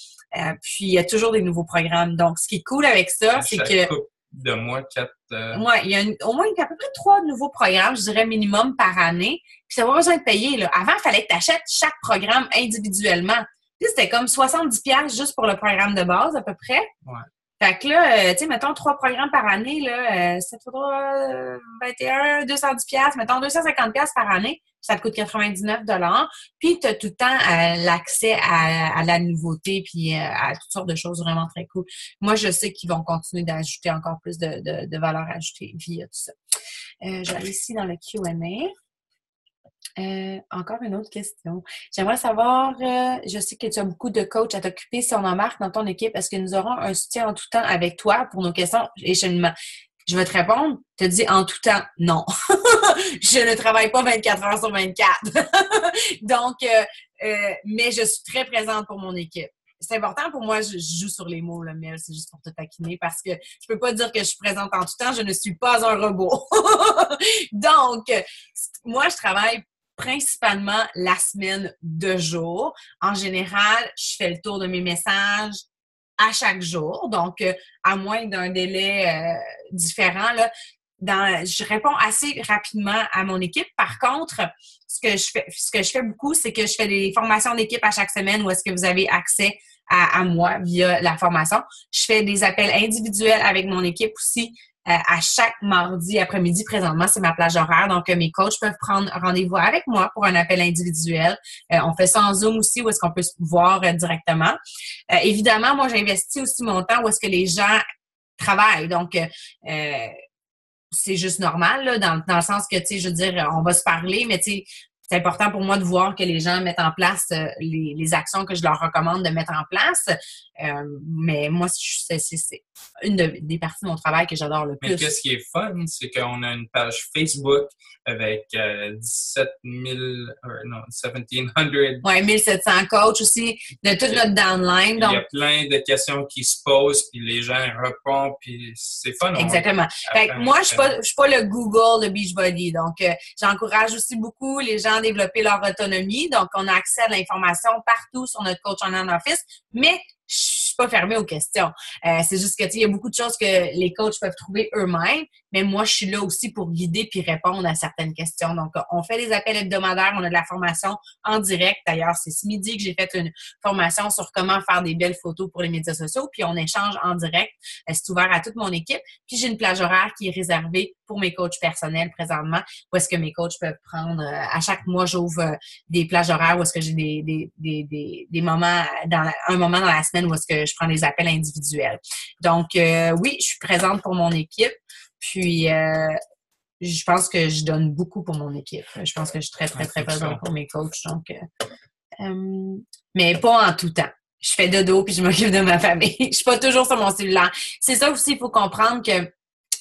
Puis, il y a toujours des nouveaux programmes. Donc, ce qui est cool avec ça, c'est que de mois, 4... Ouais, il y a au moins à peu près 3 nouveaux programmes, je dirais minimum par année. Puis ça n'a pas besoin de payer, là. Avant, il fallait que tu achètes chaque programme individuellement. Puis c'était comme 70$ juste pour le programme de base, à peu près. Ouais. Fait que là, tu sais, mettons 3 programmes par année, là, ça te faudra 21, 210$, mettons 250$ par année. Ça te coûte 99$. Puis, tu as tout le temps l'accès à la nouveauté puis à toutes sortes de choses vraiment très cool. Moi, je sais qu'ils vont continuer d'ajouter encore plus de valeur ajoutée via tout ça. Je vais aller ici dans le Q&A. Encore une autre question. J'aimerais savoir, je sais que tu as beaucoup de coachs à t'occuper. Si on en marque dans ton équipe, est-ce que nous aurons un soutien en tout temps avec toi pour nos questions et cheminement? Je vais te répondre, te dis en tout temps, non. Je ne travaille pas 24 heures sur 24. Donc, mais je suis très présente pour mon équipe. C'est important pour moi, je joue sur les mots, là, mais c'est juste pour te taquiner parce que je peux pas dire que je suis présente en tout temps, je ne suis pas un robot. Donc, moi, je travaille principalement la semaine de jour. En général, je fais le tour de mes messages à chaque jour, donc à moins d'un délai différent, là, je réponds assez rapidement à mon équipe. Par contre, ce que je fais beaucoup, c'est que je fais des formations d'équipe à chaque semaine où est-ce que vous avez accès à moi via la formation. Je fais des appels individuels avec mon équipe aussi à chaque mardi après-midi. Présentement, c'est ma plage horaire. Donc, mes coachs peuvent prendre rendez-vous avec moi pour un appel individuel. On fait ça en Zoom aussi où est-ce qu'on peut se voir directement. Évidemment, moi, j'investis aussi mon temps où est-ce que les gens travaillent. Donc, c'est juste normal, là, dans le sens que, tu sais, je veux dire, on va se parler, mais tu sais, c'est important pour moi de voir que les gens mettent en place les actions que je leur recommande de mettre en place. Mais moi, c'est une des parties de mon travail que j'adore le plus. Mais qu'est-ce qui est fun, c'est qu'on a une page Facebook avec 1700... Ouais, 1700 coachs aussi, de toute notre downline. Donc, il y a plein de questions qui se posent, puis les gens répondent, puis c'est fun. Exactement. Fait que moi, je suis pas le Google de Beachbody. Donc, j'encourage aussi beaucoup les gens à développer leur autonomie. Donc, on a accès à de l'information partout sur notre Coach Online Office, mais je suis pas fermée aux questions. C'est juste que, tu sais, il y a beaucoup de choses que les coachs peuvent trouver eux-mêmes, mais moi, je suis là aussi pour guider puis répondre à certaines questions. Donc, on fait des appels hebdomadaires, on a de la formation en direct. D'ailleurs, c'est ce midi que j'ai fait une formation sur comment faire des belles photos pour les médias sociaux, puis on échange en direct. C'est ouvert à toute mon équipe. Puis, j'ai une plage horaire qui est réservée pour mes coachs personnels présentement, où est-ce que mes coachs peuvent prendre, à chaque mois, j'ouvre des plages horaires où est-ce que j'ai des moments, un moment dans la semaine où est-ce que je prends des appels individuels. Donc, oui, je suis présente pour mon équipe. Puis, je pense que je donne beaucoup pour mon équipe. Je pense que je suis très, très, très présente pour mes coachs. Donc, mais pas en tout temps. Je fais dodo puis je m'occupe de ma famille. Je suis pas toujours sur mon cellulaire. C'est ça aussi, il faut comprendre que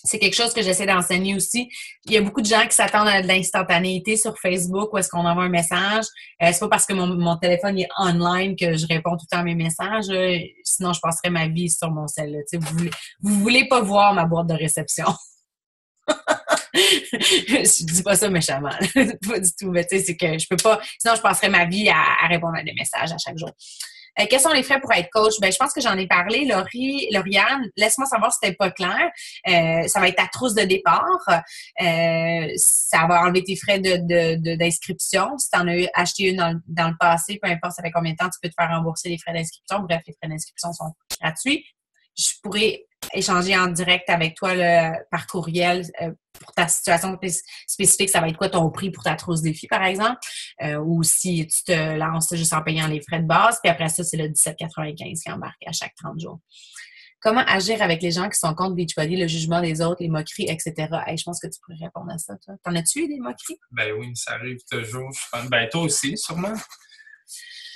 c'est quelque chose que j'essaie d'enseigner aussi. Il y a beaucoup de gens qui s'attendent à de l'instantanéité sur Facebook où est-ce qu'on envoie un message. C'est pas parce que mon téléphone est online que je réponds tout le temps à mes messages. Sinon, je passerais ma vie sur mon cell. Vous voulez pas voir ma boîte de réception. Je dis pas ça méchamment. Pas du tout. Mais tu sais, c'est que je peux pas. Sinon, je passerais ma vie à répondre à des messages à chaque jour. Quels sont les frais pour être coach? Ben, je pense que j'en ai parlé. Lauriane, laisse-moi savoir si c'était pas clair. Ça va être ta trousse de départ. Ça va enlever tes frais d'inscription. Si tu en as acheté une dans le passé, peu importe ça fait combien de temps, tu peux te faire rembourser les frais d'inscription. Bref, les frais d'inscription sont gratuits. Je pourrais échanger en direct avec toi par courriel pour ta situation spécifique. Ça va être quoi ton prix pour ta trousse défi, par exemple? Ou si tu te lances juste en payant les frais de base. Puis après ça, c'est le 17,95 qui embarque à chaque 30 jours. Comment agir avec les gens qui sont contre Beachbody, le jugement des autres, les moqueries, etc.? Hey, je pense que tu pourrais répondre à ça, toi. T'en as-tu eu des moqueries? Ben oui, ça arrive toujours. Ben toi aussi, sûrement.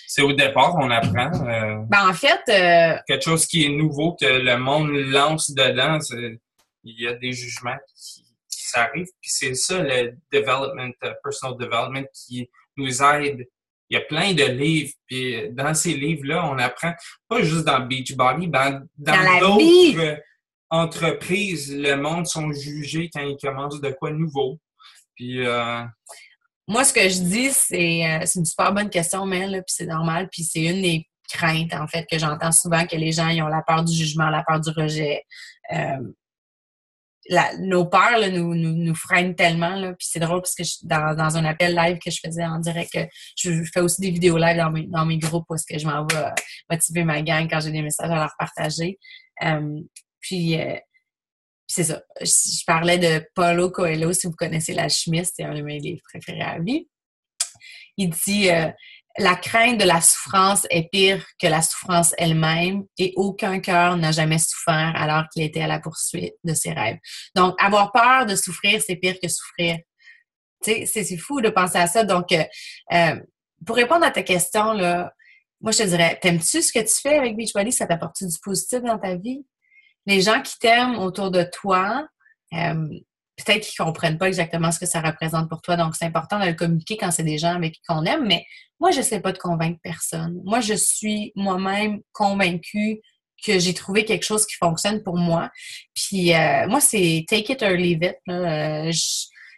C'est au départ qu'on apprend. Ben en fait... quelque chose qui est nouveau, que le monde lance dedans, il y a des jugements qui s'arrivent. Puis c'est ça, le development, personal development qui nous aide. Il y a plein de livres, puis dans ces livres-là, on apprend, pas juste dans Beachbody, dans d'autres entreprises, le monde sont jugés quand ils commencent de quoi nouveau. Puis moi, ce que je dis, c'est une super bonne question, Mel, puis c'est normal, puis c'est une des craintes, en fait, que j'entends souvent, que les gens ils ont la peur du jugement, la peur du rejet. Nos peurs là, nous freinent tellement, là, puis c'est drôle parce que dans un appel live que je faisais en direct, je fais aussi des vidéos live dans mes groupes parce que je m'en vais motiver ma gang quand j'ai des messages à leur partager. Puis c'est ça. Je parlais de Paulo Coelho, si vous connaissez l'alchimiste, c'est un de mes livres préférés à vie. Il dit la crainte de la souffrance est pire que la souffrance elle-même et aucun cœur n'a jamais souffert alors qu'il était à la poursuite de ses rêves. Donc, avoir peur de souffrir, c'est pire que souffrir. Tu sais, c'est fou de penser à ça. Donc, pour répondre à ta question, là, moi, je te dirais, t'aimes-tu ce que tu fais avec Beachbody? Ça t'apporte du positif dans ta vie? Les gens qui t'aiment autour de toi, peut-être qu'ils ne comprennent pas exactement ce que ça représente pour toi. Donc, c'est important de le communiquer quand c'est des gens avec qui on aime. Mais moi, je n'essaie pas de convaincre personne. Moi, je suis moi-même convaincue que j'ai trouvé quelque chose qui fonctionne pour moi. Puis, moi, c'est take it or leave it. Là.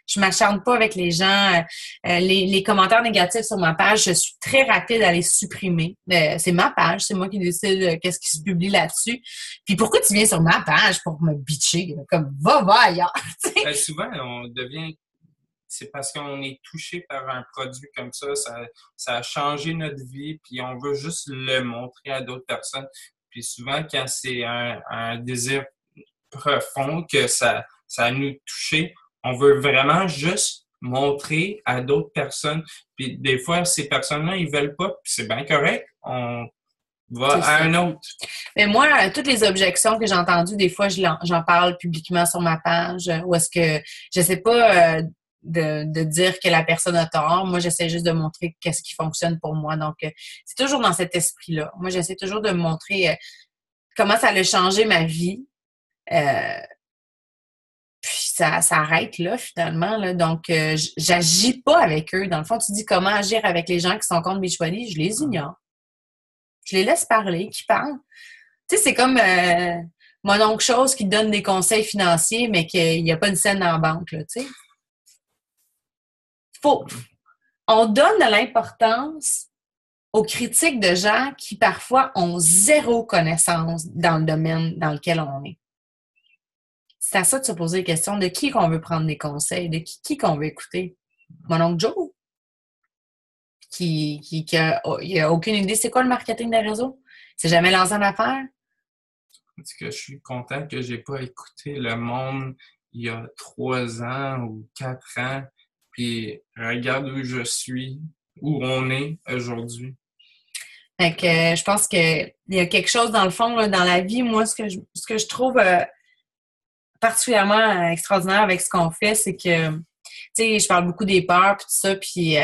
Je m'acharne pas avec les gens. Les commentaires négatifs sur ma page, je suis très rapide à les supprimer. C'est ma page, c'est moi qui décide qu'est-ce qui se publie là-dessus. Puis pourquoi tu viens sur ma page pour me bitcher? Comme, va ailleurs! Souvent, on devient... C'est parce qu'on est touché par un produit comme ça. Ça a changé notre vie, puis on veut juste le montrer à d'autres personnes. Puis souvent, quand c'est un désir profond que ça a nous touché, on veut vraiment juste montrer à d'autres personnes. Puis des fois, ces personnes-là, ils veulent pas, puis c'est bien correct. On va à un autre. Mais moi, toutes les objections que j'ai entendues, des fois, j'en parle publiquement sur ma page, ou est-ce que je sais pas de dire que la personne a tort. Moi, j'essaie juste de montrer qu'est-ce qui fonctionne pour moi. Donc, c'est toujours dans cet esprit-là. Moi, j'essaie toujours de montrer comment ça a changé ma vie. Puis ça arrête là, finalement. Là. Donc, j'agis pas avec eux. Dans le fond, tu dis comment agir avec les gens qui sont contre Beachbody, je les ignore. Je les laisse parler, qui parlent. Tu sais, c'est comme mon oncle Chose qui donne des conseils financiers, mais qu'il n'y a pas une scène dans la banque, là, tu sais. On donne de l'importance aux critiques de gens qui, parfois, ont zéro connaissance dans le domaine dans lequel on est. C'est à ça de se poser la question de qui qu'on veut prendre des conseils, de qui qu'on veut écouter. Mon oncle Joe, qui a aucune idée. C'est quoi le marketing des réseaux? C'est jamais lancé en affaires? Parce que je suis content que j'ai pas écouté le monde il y a 3 ans ou 4 ans. Puis regarde où je suis, où on est aujourd'hui. Fait que je pense qu'il y a quelque chose dans le fond, là, dans la vie. Moi, ce que je trouve particulièrement extraordinaire avec ce qu'on fait, c'est que, tu sais, je parle beaucoup des peurs puis tout ça, puis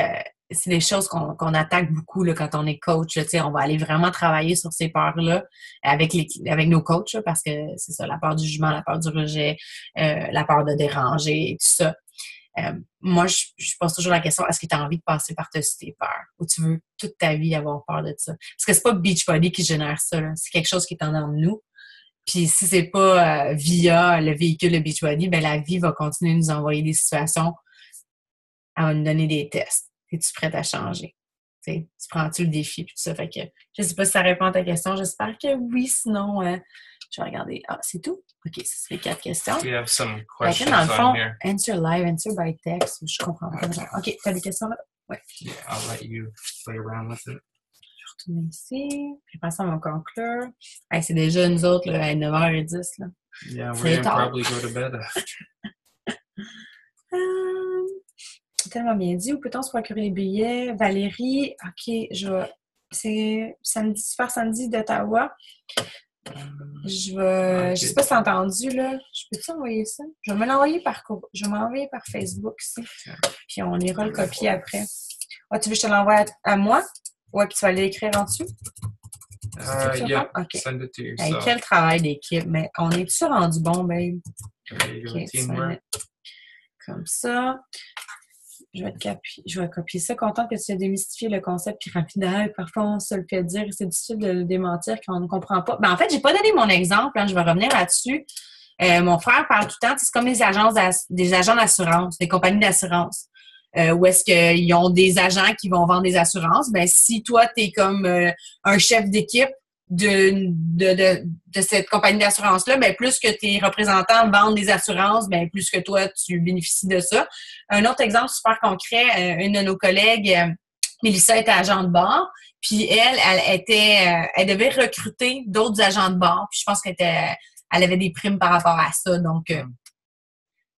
c'est des choses qu'on attaque beaucoup là, quand on est coach. Tu sais, on va aller vraiment travailler sur ces peurs-là avec nos coachs, là, parce que c'est ça, la peur du jugement, la peur du rejet, la peur de déranger et tout ça. Moi, je pose toujours la question, est-ce que tu as envie de passer par-dessus tes peurs? Ou tu veux toute ta vie avoir peur de ça? Parce que c'est pas Beachbody qui génère ça, là. C'est quelque chose qui est en dedans de nous. Puis si c'est pas via le véhicule de Beachbody, ben la vie va continuer de nous envoyer des situations, elle va nous donner des tests. Es-tu prête à changer? Tu prends-tu le défi? Puis tout ça. Fait que je sais pas si ça répond à ta question. J'espère que oui. Sinon, je vais regarder. Ah, c'est tout? OK, ça c'est les 4 questions. We have some questions dans le fond, on here. answer live, answer by text. Je comprends pas. OK, t'as des questions là? Oui. Yeah, I'll let you play around with it. Je retourne ici. Prépare ça, on va conclure. Hey, c'est déjà nous autres, là, à 9h10. Là. Yeah, we're gonna probably go to bed after. Tellement bien dit. Où peut-on se procurer les billets? Valérie, OK, c'est samedi, Super Samedi d'Ottawa. Je sais pas si t'as entendu, là. Je peux-tu envoyer ça? Je vais me l'envoyer par Facebook ici. Puis on ira le copier après. Ah, tu veux que je te l'envoie à moi? Ouais, puis tu vas aller l'écrire en dessous? Yeah, OK. send it to Hey, yourself. quel travail d'équipe. Mais on est-tu rendu bon, babe? There you go, OK, teamwork. comme ça. Je vais copier ça. Contente que tu aies démystifié le concept pyramidal. Parfois, on se le fait dire et c'est difficile de le démentir quand on ne comprend pas. Ben, en fait, j'ai pas donné mon exemple. Hein, je vais revenir là-dessus. Mon frère parle tout le temps. C'est comme des agents d'assurance, des compagnies d'assurance. Où est-ce qu'ils ont des agents qui vont vendre des assurances. Ben, si toi, tu es comme un chef d'équipe de cette compagnie d'assurance-là, ben plus que tes représentants vendent des assurances, ben plus que toi, tu bénéficies de ça. Un autre exemple super concret, une de nos collègues, Mélissa, était agent de bord, puis elle devait recruter d'autres agents de bord, puis je pense qu'elle avait des primes par rapport à ça, donc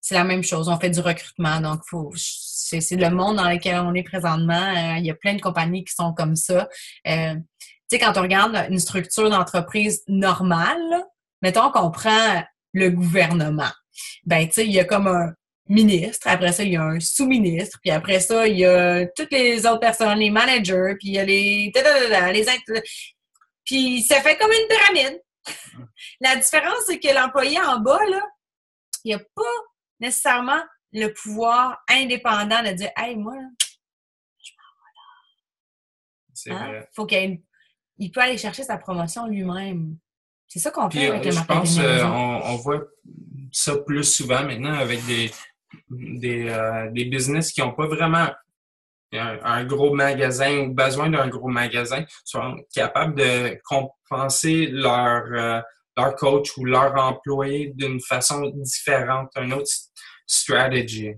c'est la même chose, on fait du recrutement, donc c'est le monde dans lequel on est présentement, il y a plein de compagnies qui sont comme ça. Tu sais, quand on regarde une structure d'entreprise normale, là, mettons qu'on prend le gouvernement. Ben, tu sais, il y a comme un ministre, après ça, il y a un sous-ministre, puis après ça, il y a toutes les autres personnes, les managers, puis il y a puis ça fait comme une pyramide. La différence, c'est que l'employé en bas, là, il n'a pas nécessairement le pouvoir indépendant de dire « Hey, moi, là, je m'en vais là. » C'est vrai. Faut il peut aller chercher sa promotion lui-même. C'est ça qu'on fait avec le Je marketing pense de maison. on voit ça plus souvent maintenant avec des business qui n'ont pas vraiment un gros magasin ou besoin d'un gros magasin, sont capables de compenser leur coach ou leur employé d'une façon différente, une autre stratégie.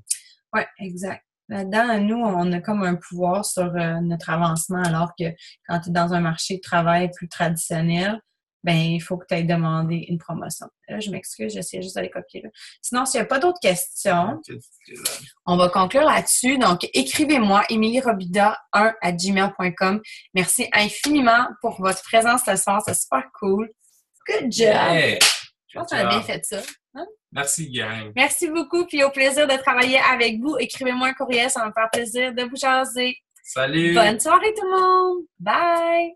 Oui, exact. Là-dedans, nous, on a comme un pouvoir sur notre avancement, alors que quand tu es dans un marché de travail plus traditionnel, ben il faut que tu ailles demander une promotion. Là, je m'excuse, j'essaie juste d'aller copier là. Sinon, s'il n'y a pas d'autres questions, on va conclure là-dessus. Donc, écrivez-moi, emilierobida1@gmail.com. Merci infiniment pour votre présence ce soir. C'est super cool. Good job! Hey, je pense qu'on a bien fait ça. Hein? Merci, gang. Merci beaucoup, puis au plaisir de travailler avec vous. Écrivez-moi un courriel, ça va me faire plaisir de vous jaser. Salut! Bonne soirée tout le monde! Bye!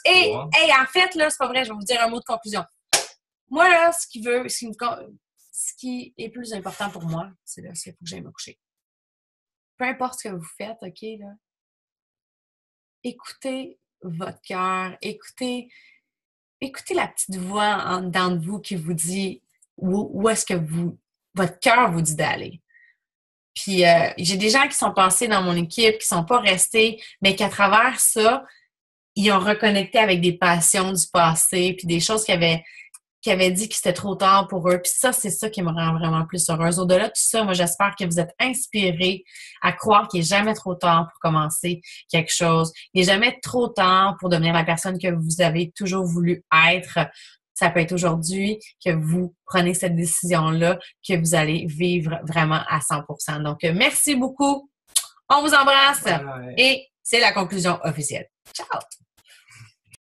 Et en fait, là, c'est pas vrai, je vais vous dire un mot de conclusion. Moi, là, ce qui est plus important pour moi, c'est là, c'est qu'il faut que j'aille me coucher. Peu importe ce que vous faites, OK, là, écoutez votre cœur, écoutez la petite voix en dedans de vous qui vous dit où est-ce que votre cœur vous dit d'aller. Puis, j'ai des gens qui sont passés dans mon équipe, qui sont pas restés, mais qu'à travers ça, ils ont reconnecté avec des passions du passé, puis des choses qui avaient dit que c'était trop tard pour eux. Puis ça, c'est ça qui me rend vraiment plus heureuse. Au-delà de tout ça, moi, j'espère que vous êtes inspirés à croire qu'il n'est jamais trop tard pour commencer quelque chose. Il n'est jamais trop tard pour devenir la personne que vous avez toujours voulu être. Ça peut être aujourd'hui que vous prenez cette décision-là, que vous allez vivre vraiment à 100%. Donc, merci beaucoup. On vous embrasse. Bye. Et c'est la conclusion officielle. Ciao!